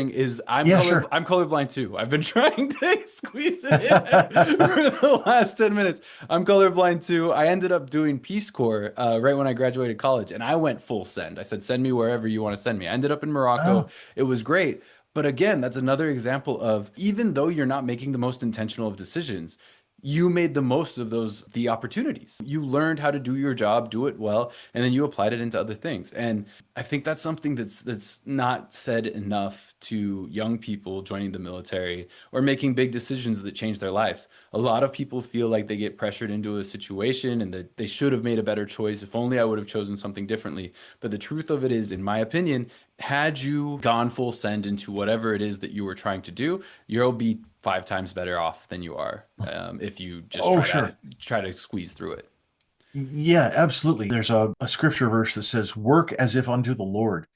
is yeah, sure. I'm colorblind too. I've been trying to squeeze it in there for the last 10 minutes. I'm colorblind too. I ended up doing Peace Corps right when I graduated college, and I went full send. I said, send me wherever you want to send me. I ended up in Morocco. Oh, It was great. But again, that's another example of, even though you're not making the most intentional of decisions, you made the most of the opportunities. You learned how to do your job, do it well, and then you applied it into other things. And I think that's something that's not said enough to young people joining the military or making big decisions that change their lives. A lot of people feel like they get pressured into a situation and that they should have made a better choice. If only I would have chosen something differently. But the truth of it is, in my opinion, had you gone full send into whatever it is that you were trying to do, you'll be 5 times better off than you are if you just oh, try to squeeze through it. yeah, absolutely. There's a scripture verse that says, work as if unto the Lord.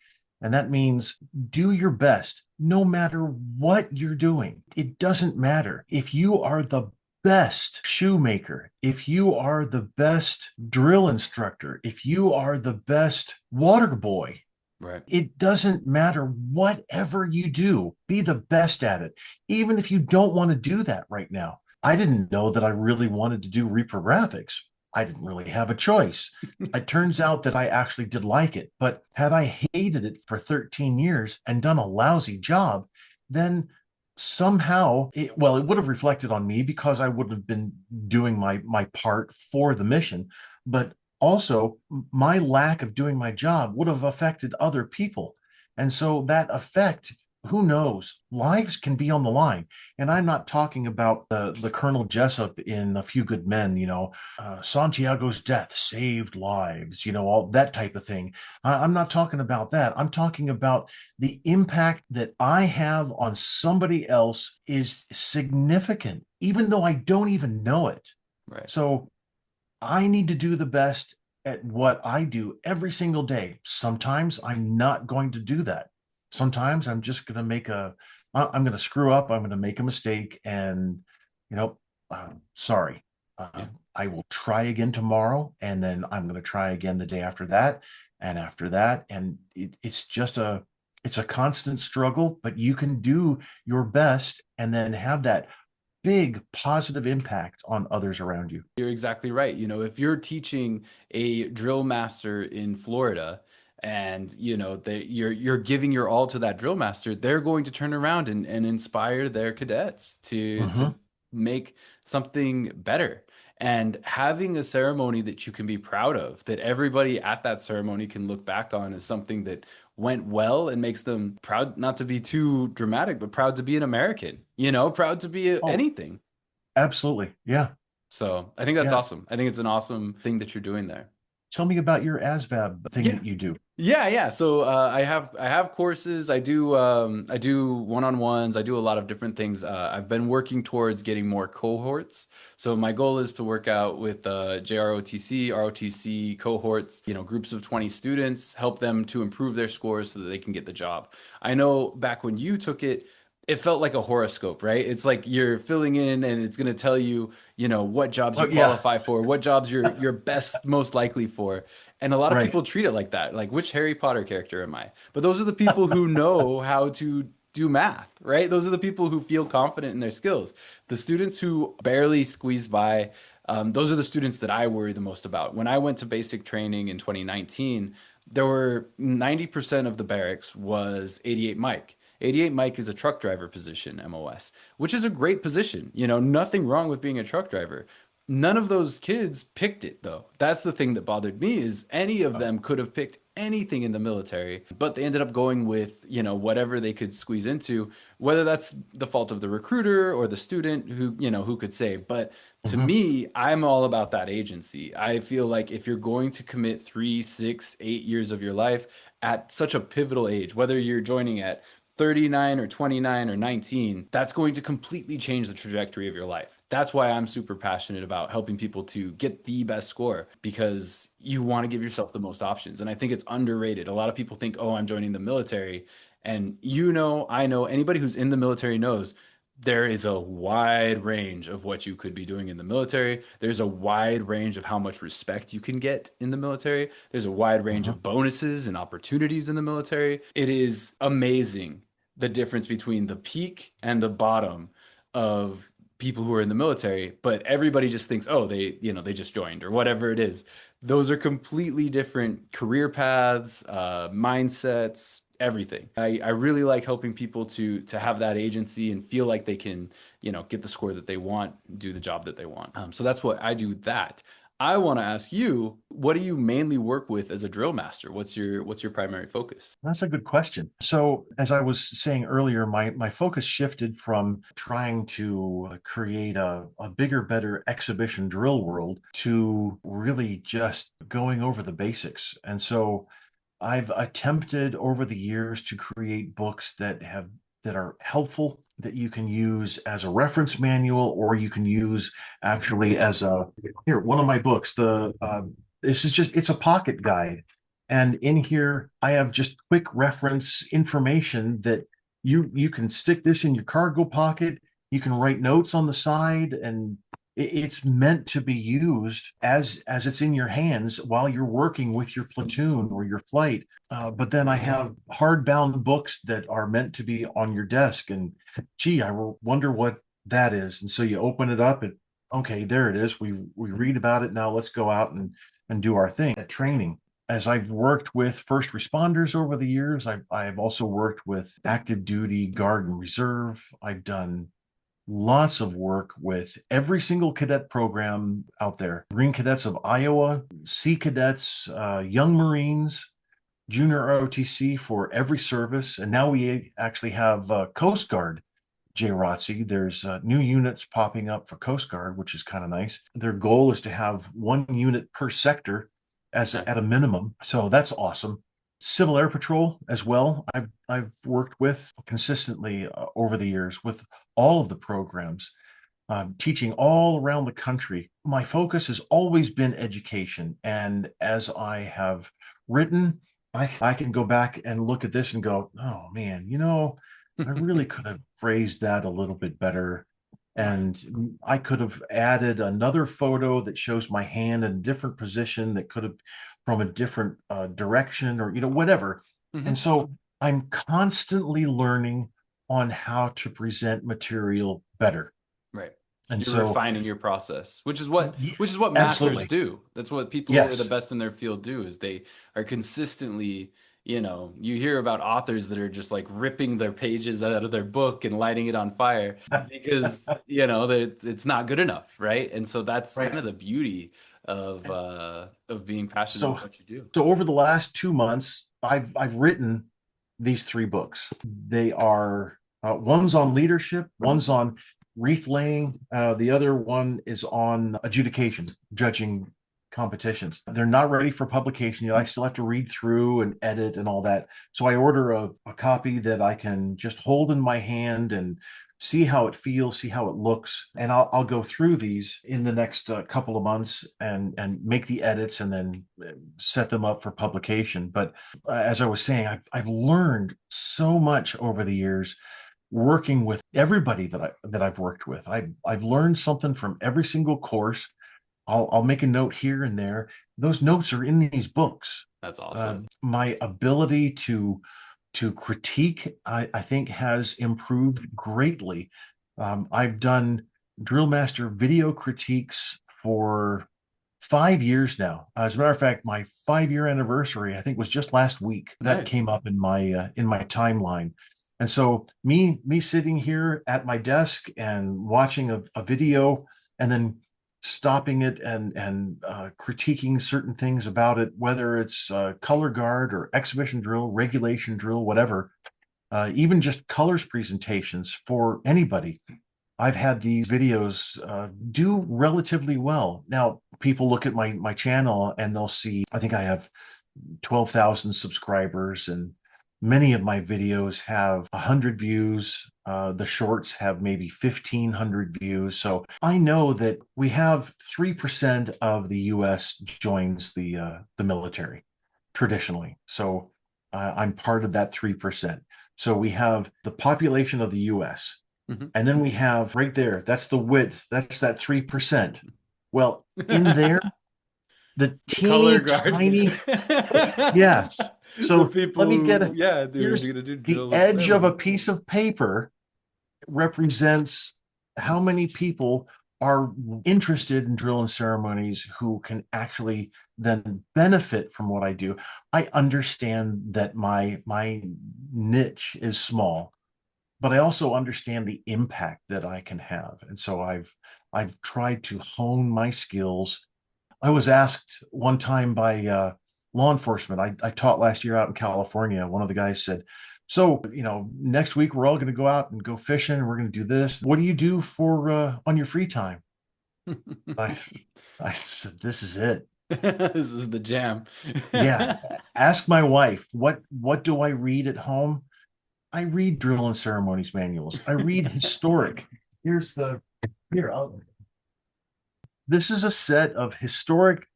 And that means do your best no matter what you're doing. It doesn't matter. If you are the best shoemaker, if you are the best drill instructor, if you are the best water boy, Right. it doesn't matter. Whatever you do, be the best at it, even if you don't want to do that right now. I didn't know that I really wanted to do reprographics. I didn't really have a choice. It turns out that I actually did like it, but had I hated it for 13 years and done a lousy job, then somehow it would have reflected on me because I would have been doing my part for the mission, but also my lack of doing my job would have affected other people. And so that effect, who knows, lives can be on the line. And I'm not talking about the Colonel Jessup in A Few Good Men, Santiago's death saved lives, all that type of thing. I'm not talking about that. I'm talking about the impact that I have on somebody else is significant, even though I don't even know it. Right. So I need to do the best at what I do every single day. Sometimes I'm not going to do that. Sometimes I'm just going to I'm going to screw up. I'm going to make a mistake and, you know, sorry. Yeah. I will try again tomorrow. And then I'm going to try again the day after that and after that. And it's a constant struggle, but you can do your best and then have that big positive impact on others around you. You're exactly right. If you're teaching a drill master in Florida and you're giving your all to that drill master, they're going to turn around and inspire their cadets to Hmm. make something better. And having a ceremony that you can be proud of, that everybody at that ceremony can look back on as something that went well and makes them proud, not to be too dramatic, but proud to be an American, proud to be Oh, anything. absolutely. Yeah. So I think that's Yeah. awesome. I think it's an awesome thing that you're doing there. Tell me about your ASVAB thing Yeah. that you do. Yeah. So I have courses. I do one-on-ones. I do a lot of different things. I've been working towards getting more cohorts. So my goal is to work out with JROTC, ROTC cohorts, groups of 20 students, help them to improve their scores so that they can get the job. I know back when you took it, it felt like a horoscope, right? It's like you're filling in and it's going to tell you, what jobs you Oh, yeah. qualify for, what jobs you're best most likely for. And a lot of Right. people treat it like that. Like, which Harry Potter character am I? But those are the people who know how to do math, right? Those are the people who feel confident in their skills. The students who barely squeeze by, those are the students that I worry the most about. When I went to basic training in 2019, there were 90% of the barracks was 88 Mike. 88 Mike is a truck driver position, MOS, which is a great position. Nothing wrong with being a truck driver. None of those kids picked it though. That's the thing that bothered me is any of them could have picked anything in the military, but they ended up going with, whatever they could squeeze into, whether that's the fault of the recruiter or the student who could say. But to Hmm. me, I'm all about that agency. I feel like if you're going to commit 3, 6, 8 years of your life at such a pivotal age, whether you're joining at 39 or 29 or 19, that's going to completely change the trajectory of your life. That's why I'm super passionate about helping people to get the best score because you want to give yourself the most options. And I think it's underrated. A lot of people think, oh, I'm joining the military. And I know, anybody who's in the military knows there is a wide range of what you could be doing in the military. There's a wide range of how much respect you can get in the military. There's a wide range Hmm. of bonuses and opportunities in the military. It is amazing the difference between the peak and the bottom of people who are in the military, but everybody just thinks, oh, they just joined or whatever it is. Those are completely different career paths, mindsets, everything. I really like helping people to have that agency and feel like they can, get the score that they want, do the job that they want. So that's what I do that. I want to ask you, what do you mainly work with as a drill master? What's your primary focus? That's a good question. So, as I was saying earlier, my focus shifted from trying to create a bigger, better exhibition drill world to really just going over the basics. And so I've attempted over the years to create books that are helpful that you can use as a reference manual or you can use actually as a here one of my books this is just it's a pocket guide, and in here I have just quick reference information that you can stick this in your cargo pocket. You can write notes on the side, and it's meant to be used as it's in your hands while you're working with your platoon or your flight. But then I have hardbound books that are meant to be on your desk, and gee, I wonder what that is. And so you open it up, and okay, there it is. We read about it now. Let's go out and do our thing at training. as I've worked with first responders over the years, I've also worked with active duty, guard, and reserve. I've done lots of work with every single cadet program out there. Marine Cadets of Iowa, Sea Cadets, Young Marines, Junior ROTC for every service. And now we actually have Coast Guard JROTC. There's new units popping up for Coast Guard, which is kind of nice. Their goal is to have one unit per sector at a minimum. So that's awesome. Civil Air Patrol as well. I've worked with consistently over the years with all of the programs, teaching all around the country. My focus has always been education, and as I have written, I can go back and look at this and go, oh man, I really could have phrased that a little bit better. And I could have added another photo that shows my hand in a different position that could have from a different direction or, whatever. And so I'm constantly learning on how to present material better. Right. And You're so refining your process, which is what masters absolutely. do. That's what people who are the Yes. best in their field do, is they are consistently, you hear about authors that are just like ripping their pages out of their book and lighting it on fire because, it's not good enough, right? And so that's Right. kind of the beauty of being passionate So about what you do. so over the last 2 months, I've written these 3 books. They are one's on leadership, one's on wreath laying, the other one is on adjudication, judging competitions. They're not ready for publication yet. I still have to read through and edit and all that. So I order a copy that I can just hold in my hand and see how it feels, see how it looks, and I'll go through these in the next couple of months and make the edits and then set them up for publication. But as I was saying, I've learned so much over the years working with everybody that I've worked with. I've learned something from every single course. I'll make a note here and there. Those notes are in these books. That's awesome. My ability to critique, I think, has improved greatly. I've done DrillMaster video critiques for 5 years now. As a matter of fact, my 5-year anniversary, I think, was just last week. That Nice. came up in my timeline. And so me sitting here at my desk and watching a video and then stopping it and critiquing certain things about it, whether it's color guard or exhibition drill, regulation drill, whatever, even just colors presentations for anybody. I've had these videos do relatively well. Now, people look at my channel and they'll see, I think I have 12,000 subscribers, and many of my videos have 100 views. The shorts have maybe 1,500 views. So I know that we have 3% of the U.S. joins the military traditionally. So I'm part of that 3%. So we have the population of the U.S. And then we have right there, that's the width, that's that 3%. Well, in there, the Color teeny guard. tiny, yeah. So let me get they're here's gonna do the drill and edge of a ceremony. piece of paper represents how many people are interested in drill and ceremonies who can actually then benefit from what I do. I understand that my niche is small, but I also understand the impact that I can have. And so I've tried to hone my skills. I was asked one time by law enforcement. I taught last year out in California. One of the guys said, so, next week we're all going to go out and go fishing. And we're going to do this. What do you do for on your free time? I said, this is it. This is the jam. Yeah. Ask my wife, what do I read at home? I read drill and ceremonies manuals. I read historic. This is a set of historic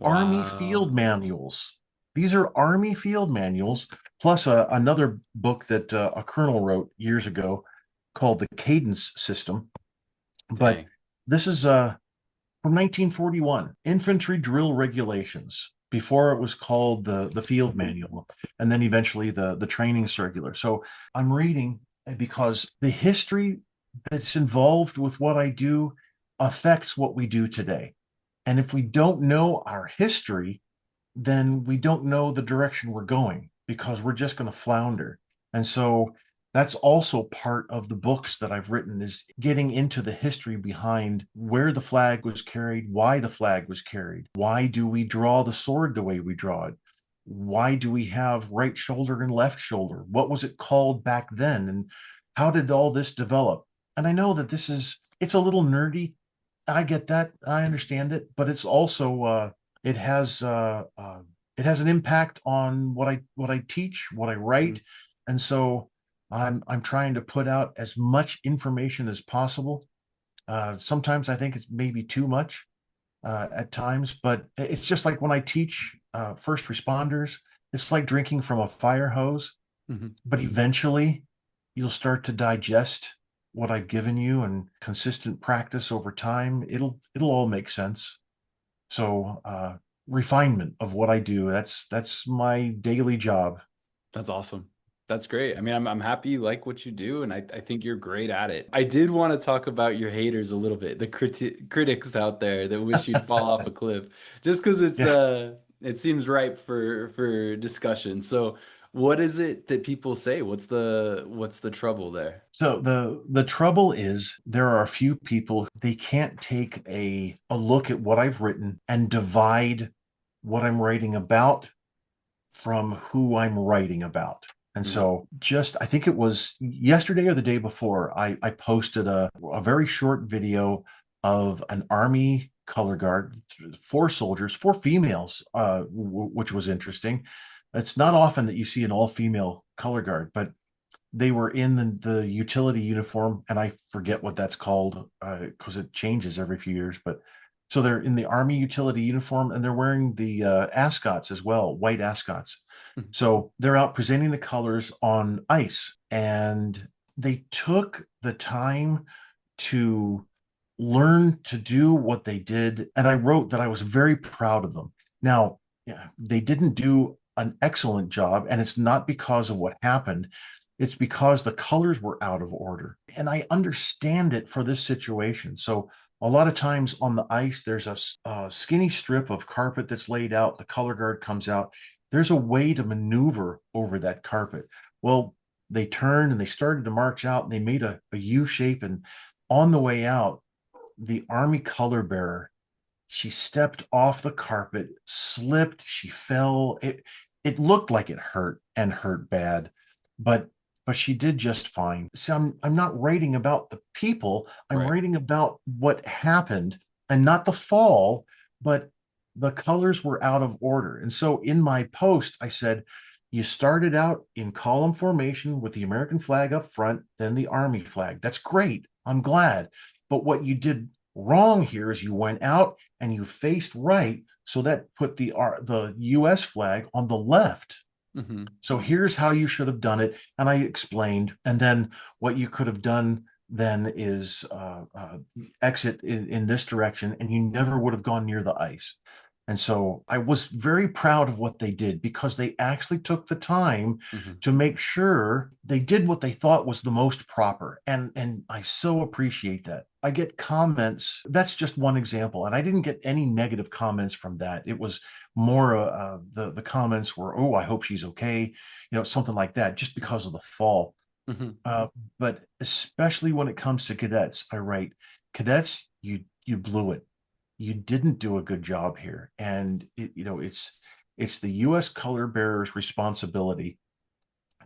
Army field Wow. manuals. These are Army field manuals, plus another book that a colonel wrote years ago called the Cadence System. But Dang. this is from 1941, Infantry Drill Regulations, before it was called the Field Manual, and then eventually the Training Circular. So I'm reading because the history that's involved with what I do affects what we do today. And if we don't know our history, then we don't know the direction we're going because we're just going to flounder. And so that's also part of the books that I've written, is getting into the history behind where the flag was carried, why the flag was carried. Why do we draw the sword the way we draw it? Why do we have right shoulder and left shoulder? What was it called back then? And how did all this develop? And I know that it's a little nerdy. I get that. I understand it, but it's also, it has, it has an impact on what I teach, what I write. And so I'm trying to put out as much information as possible. Sometimes I think it's maybe too much at times, but it's just like when I teach first responders, it's like drinking from a fire hose, Mm-hmm. but eventually you'll start to digest what I've given you, and consistent practice over time, it'll all make sense. So refinement of what I do, that's my daily job. That's awesome. That's great. I mean, I'm happy you like what you do, and I think you're great at it. I did want to talk about your haters a little bit, the critics out there that wish you'd fall off a cliff, just because Yeah. it seems ripe for discussion. So, what is it that people say? What's the trouble there? So the trouble is there are a few people, they can't take a look at what I've written and divide what I'm writing about from who I'm writing about. And Mhm. so just, I think it was yesterday or the day before, I posted a very short video of an Army color guard, four soldiers, four females, which was interesting. It's not often that you see an all-female color guard, but they were in the utility uniform, and I forget what that's called because it changes every few years. But so they're in the Army utility uniform, and they're wearing the ascots as well, white ascots. Mhm. So they're out presenting the colors on ice, and they took the time to learn to do what they did. And I wrote that I was very proud of them. Now, yeah, they didn't do an excellent job, and it's not because of what happened. It's because the colors were out of order. And I understand it for this situation. So a lot of times on the ice, there's a skinny strip of carpet that's laid out. The color guard comes out. There's a way to maneuver over that carpet. Well, they turned and they started to march out, and they made a U shape. And on the way out, the Army color bearer, she stepped off the carpet, slipped, she fell. It looked like it hurt, and hurt bad, but she did just fine. So I'm not writing about the people. I'm Right. writing about what happened, and not the fall, but the colors were out of order. And so in my post, I said, you started out in column formation with the American flag up front, then the Army flag. That's great. I'm glad. But what you did wrong here is you went out and you faced right, so that put the U.S. flag on the left. Hmm. So here's how you should have done it, and I explained. And then what you could have done then is exit in this direction, and you never would have gone near the ice. And so I was very proud of what they did, because they actually took the time Hmm. to make sure they did what they thought was the most proper. And I so appreciate that. I get comments. That's just one example. And I didn't get any negative comments from that. It was more the comments were, oh, I hope she's okay, something like that, just because of the fall. Hmm. Uh, but especially when it comes to cadets, I write, cadets, you blew it. You didn't do a good job here, and it's the U.S. color bearer's responsibility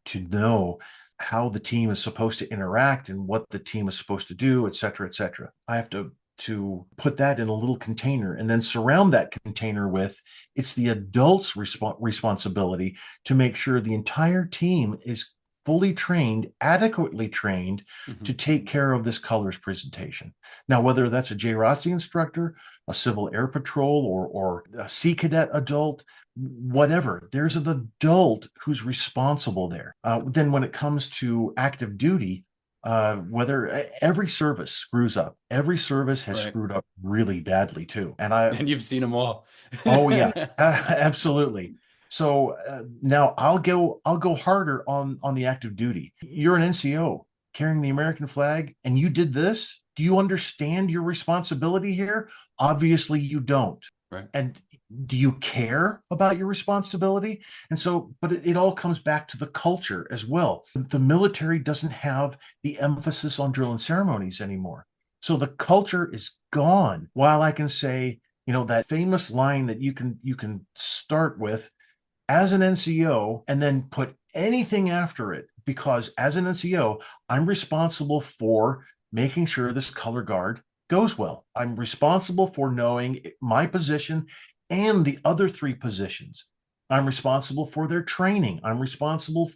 to know how the team is supposed to interact and what the team is supposed to do, et cetera, et cetera. I have to put that in a little container and then surround that container with, it's the adults' responsibility to make sure the entire team is fully trained, adequately trained Hmm. to take care of this colors presentation. Now, whether that's a JROTC instructor, a Civil Air Patrol, or a Sea Cadet adult, whatever, there's an adult who's responsible there. Then when it comes to active duty, whether every service screws up, every service has Right. screwed up really badly too. And you've seen them all. Oh yeah, absolutely. So now I'll go harder on the active duty. You're an NCO carrying the American flag, and you did this. Do you understand your responsibility here? Obviously, you don't. Right. And do you care about your responsibility? And so, but it all comes back to the culture as well. The military doesn't have the emphasis on drill and ceremonies anymore. So the culture is gone. While I can say, that famous line that you can start with as an NCO and then put anything after it, because as an NCO, I'm responsible for making sure this color guard goes well. I'm responsible for knowing my position and the other three positions. I'm responsible for their training. I'm responsible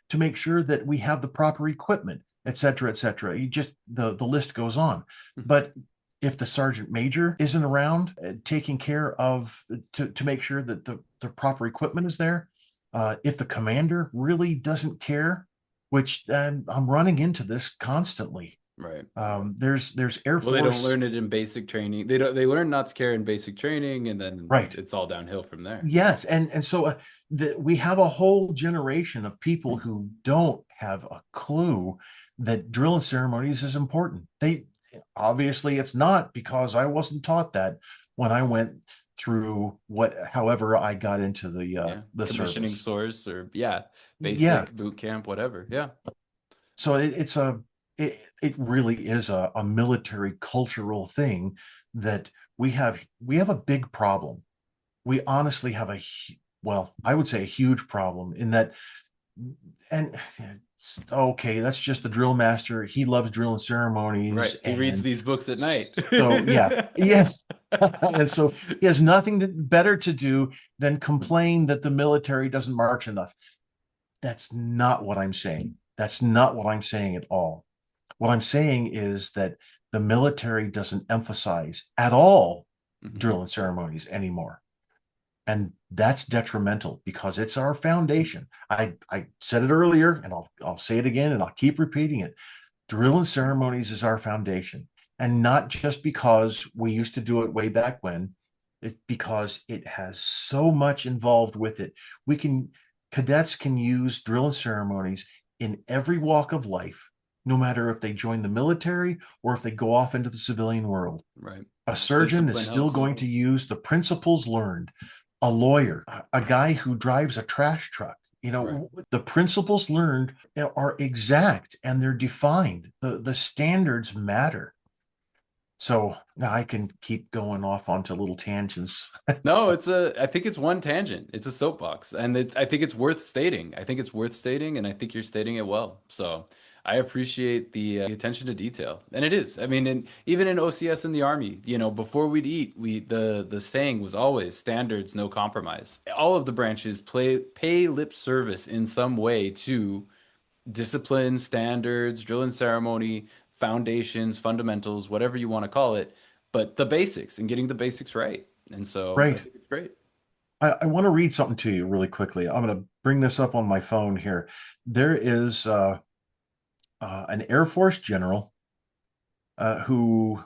to make sure that we have the proper equipment, et cetera, et cetera. You just the list goes on. But if the sergeant major isn't around taking care of to make sure that the proper equipment is there, if the commander really doesn't care, which I'm running into this constantly. Right. There's Air Well, they don't Force. learn it in basic training. They learn not to care in basic training, and then Right. it's all downhill from there. Yes, and so we have a whole generation of people who don't have a clue that drill and ceremonies is important. They obviously it's not, because I wasn't taught that when I went through however I got into the Commissioning service. source, or Yeah, basic boot camp, whatever. Yeah. so it really is a military cultural thing that we have a big problem. We honestly have well, I would say a huge problem in that. And okay, that's just the drill master. He loves drill and Right. ceremonies. He reads And these books at night. so, yeah, yes. And so he has nothing better to do than complain that the military doesn't march enough. That's not what I'm saying. That's not what I'm saying at all. What I'm saying is that the military doesn't emphasize at all drill and ceremonies anymore. And that's detrimental because it's our foundation. I said it earlier, and I'll say it again, and I'll keep repeating it. Drill and ceremonies is our foundation, and not just because we used to do it way back when. It's because it has so much involved with it. Cadets can use drill and ceremonies in every walk of life, no matter if they join the military or if they go off into the civilian world. Right. A surgeon is Discipline still helps. going to use the principles learned. A lawyer, a guy who drives a trash truck, Right. the principles learned are exact and they're defined. The standards matter. So now I can keep going off onto little tangents. No, I think it's one tangent. It's a soapbox, and I think it's worth stating. I think it's worth stating, and I think you're stating it well. So I appreciate the attention to detail, and it is. I mean, even in OCS in the Army, before we'd eat, the saying was always standards, no compromise. All of the branches pay lip service in some way to discipline, standards, drill and ceremony, foundations, fundamentals, whatever you want to call it, but the basics and getting the basics right. And so I Right. think it's great. I want to read something to you really quickly. I'm going to bring this up on my phone here. There is an Air Force general who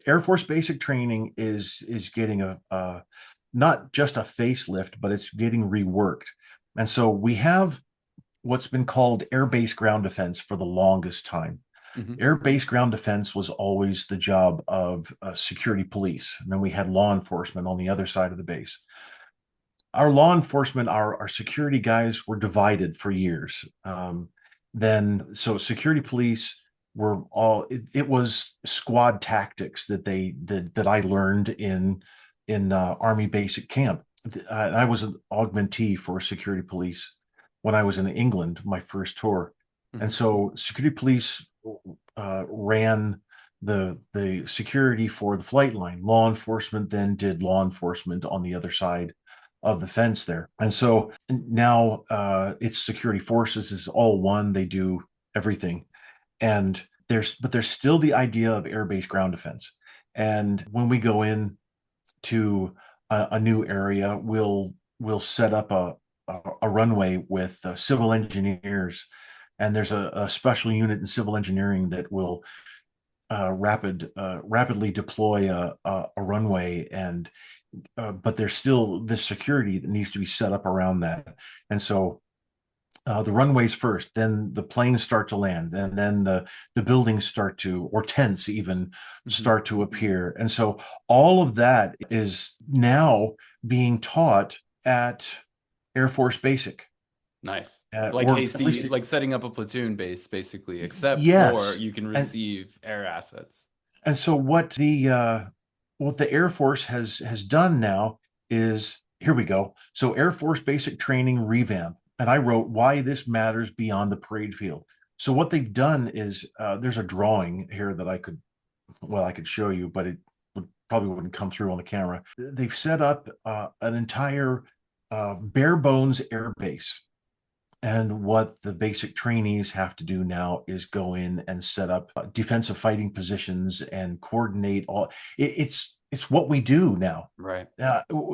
Air Force basic training is getting a not just a facelift, but it's getting reworked. And so we have what's been called air-based ground defense for the longest time. Hmm. Air-based ground defense was always the job of security police, and then we had law enforcement on the other side of the base. Our law enforcement, our security guys were divided for years. Then, so security police were it was squad tactics that I learned in Army basic camp. I was an augmentee for security police when I was in England, my first tour. And Hmm. so security police ran the security for the flight line. Law enforcement then did law enforcement on the other side of the fence there. And so now it's security forces is all one. They do everything. And there's still the idea of air-based ground defense. And when we go in to a new area, we'll set up a runway with civil engineers, and there's a special unit in civil engineering that will rapidly deploy a runway, and but there's still this security that needs to be set up around that. And so the runways first, then the planes start to land, and then the buildings start to, or tents even Mhm. start to appear. And so all of that is now being taught at Air Force Basic, Nice. Like or at least hasty, like setting up a platoon base, basically, except for yes. you can And receive air assets. so what the Air Force has done now is, here we go. So Air Force Basic Training revamp, and I wrote why this matters beyond the parade field. So what they've done is, there's a drawing here that I could show you, but it probably wouldn't come through on the camera. They've set up an entire bare bones air base. And what the basic trainees have to do now is go in and set up defensive fighting positions and coordinate all. It's what we do now. Right.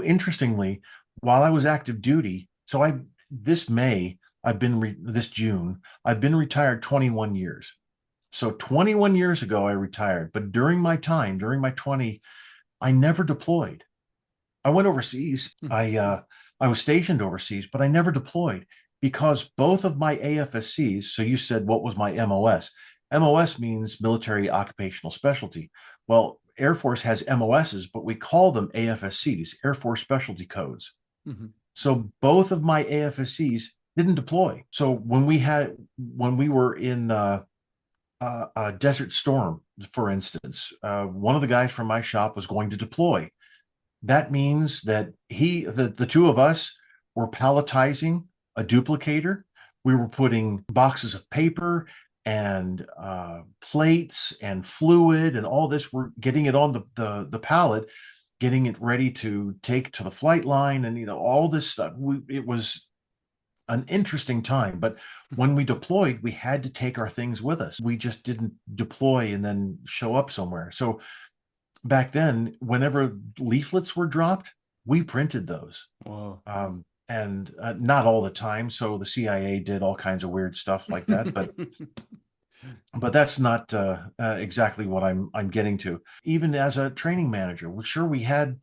Interestingly, while I was active duty, so I this May this June I've been retired 21 years. So 21 years ago I retired, but during my time, during my 20, I never deployed. I went overseas. I was stationed overseas, but I never deployed because both of my AFSCs. So you said, what was my MOS? MOS means military occupational specialty. Well, Air Force has MOSs, but we call them AFSCs, Air Force Specialty Codes. Mhm. So both of my AFSCs didn't deploy. So when we were in Desert Storm, for instance, one of the guys from my shop was going to deploy. That means that the two of us were palletizing a duplicator. We were putting boxes of paper and plates and fluid and all this. We're getting it on the pallet, getting it ready to take to the flight line, and all this stuff. It was an interesting time, but when we deployed, we had to take our things with us. We just didn't deploy and then show up somewhere. So back then, whenever leaflets were dropped, we printed those. Whoa. And not all the time. So the CIA did all kinds of weird stuff like that, but that's not exactly what I'm getting to. Even as a training manager, well, sure, we had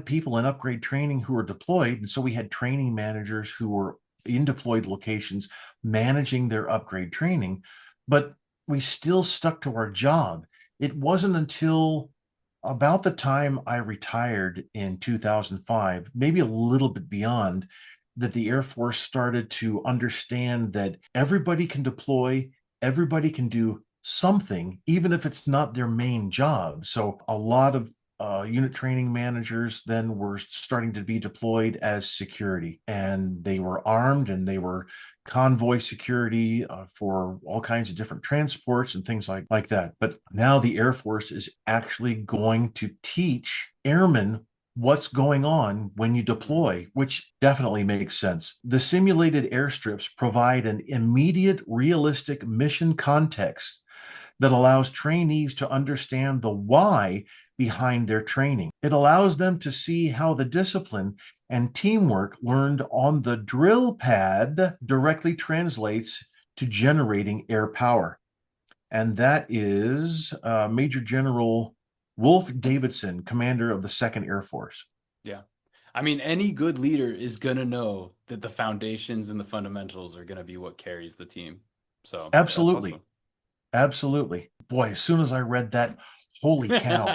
people in upgrade training who were deployed, and so we had training managers who were in deployed locations managing their upgrade training, but we still stuck to our job. It wasn't until about the time I retired in 2005, maybe a little bit beyond, that the Air Force started to understand that everybody can deploy, everybody can do something, even if it's not their main job. So a lot of unit training managers then were starting to be deployed as security, and they were armed and they were convoy security for all kinds of different transports and things like that. But now the Air Force is actually going to teach airmen what's going on when you deploy, which definitely makes sense. The simulated airstrips provide an immediate, realistic mission context that allows trainees to understand the why behind their training. It allows them to see how the discipline and teamwork learned on the drill pad directly translates to generating air power. And that is Major General Wolf Davidson, commander of the 2nd Air Force. Yeah. I mean, any good leader is going to know that the foundations and the fundamentals are going to be what carries the team. So that's Absolutely. awesome. Absolutely. Boy, as soon as I read that, holy cow,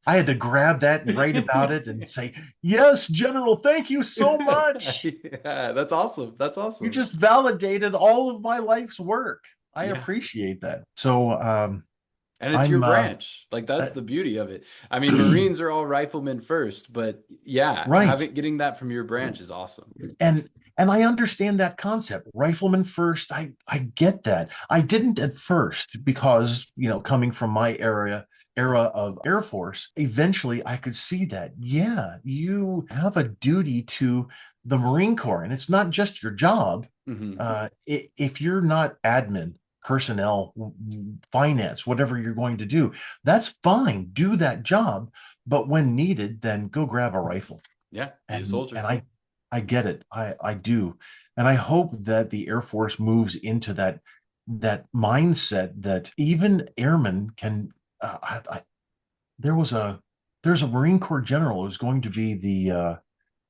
I had to grab that and write about it and say, "Yes, General, thank you so much. Yeah, that's awesome. That's You awesome. just validated all of my life's work. I Yeah. appreciate that." So And it's your I'm branch. Like that's uh, the beauty of it. I mean, Marines are all riflemen first, but yeah, right. having getting that from your branch is awesome. and and I understand that concept. Rifleman first, I get that. I didn't at first because, coming from my era of Air Force, eventually I could see that, yeah, you have a duty to the Marine Corps, and it's not just your job. Hmm. If you're not admin, personnel, finance, whatever you're going to do, that's fine. Do that job, but when needed, then go grab a rifle. Yeah, be a And soldier. I get it. I do. And I hope that the Air Force moves into that mindset that even airmen can. There was there's a Marine Corps general who's going to be the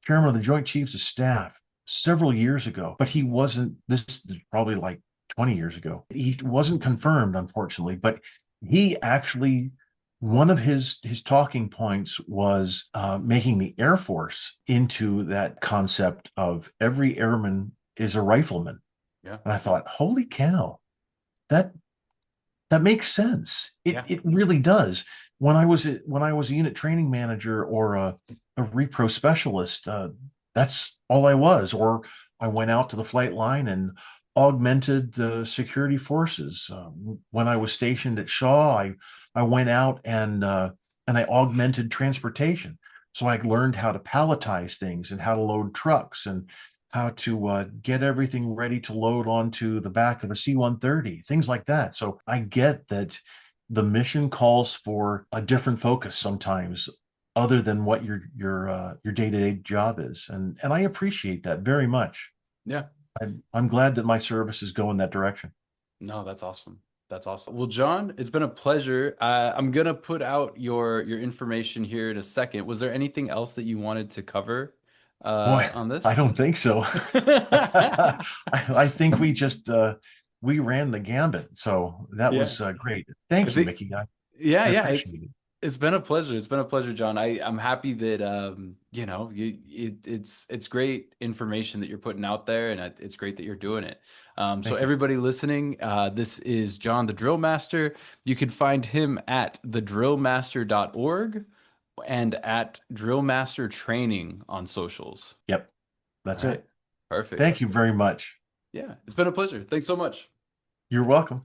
chairman of the Joint Chiefs of Staff. several years ago, but he wasn't, this is probably like 20 years ago. He wasn't confirmed, unfortunately, but he actually, one of his talking points was making the Air Force into that concept of every airman is a rifleman. Yeah. And I thought, holy cow, that that makes sense. It Yeah. it really does. When I was a unit training manager or a repro specialist, that's all I was. Or I went out to the flight line and augmented the security forces. When I was stationed at Shaw, I went out and I augmented transportation. So I learned how to palletize things and how to load trucks and how to get everything ready to load onto the back of the C-130, things like that. So I get that the mission calls for a different focus sometimes, other than what your day-to-day job is, and I appreciate that very much. Yeah. I'm glad that my services go in that direction. No, that's awesome. That's awesome. Well, John, it's been a pleasure. I'm gonna put out your information here in a second. Was there anything else that you wanted to cover Boy, on I this? don't think so. I think we ran the gambit, so that Yeah. was great. I Thank you, think Mickey. I, yeah, I yeah, appreciate it. it's been a pleasure. It's been a pleasure, John. I'm happy that it's great information that you're putting out there, and it's great that you're doing it. So Thank you. everybody listening, this is John the Drill Master. You can find him at thedrillmaster.org and at Drillmaster Training on socials. Yep, All that's right. it. Perfect. Thank you very much. Yeah, it's been a pleasure. Thanks so much. You're welcome.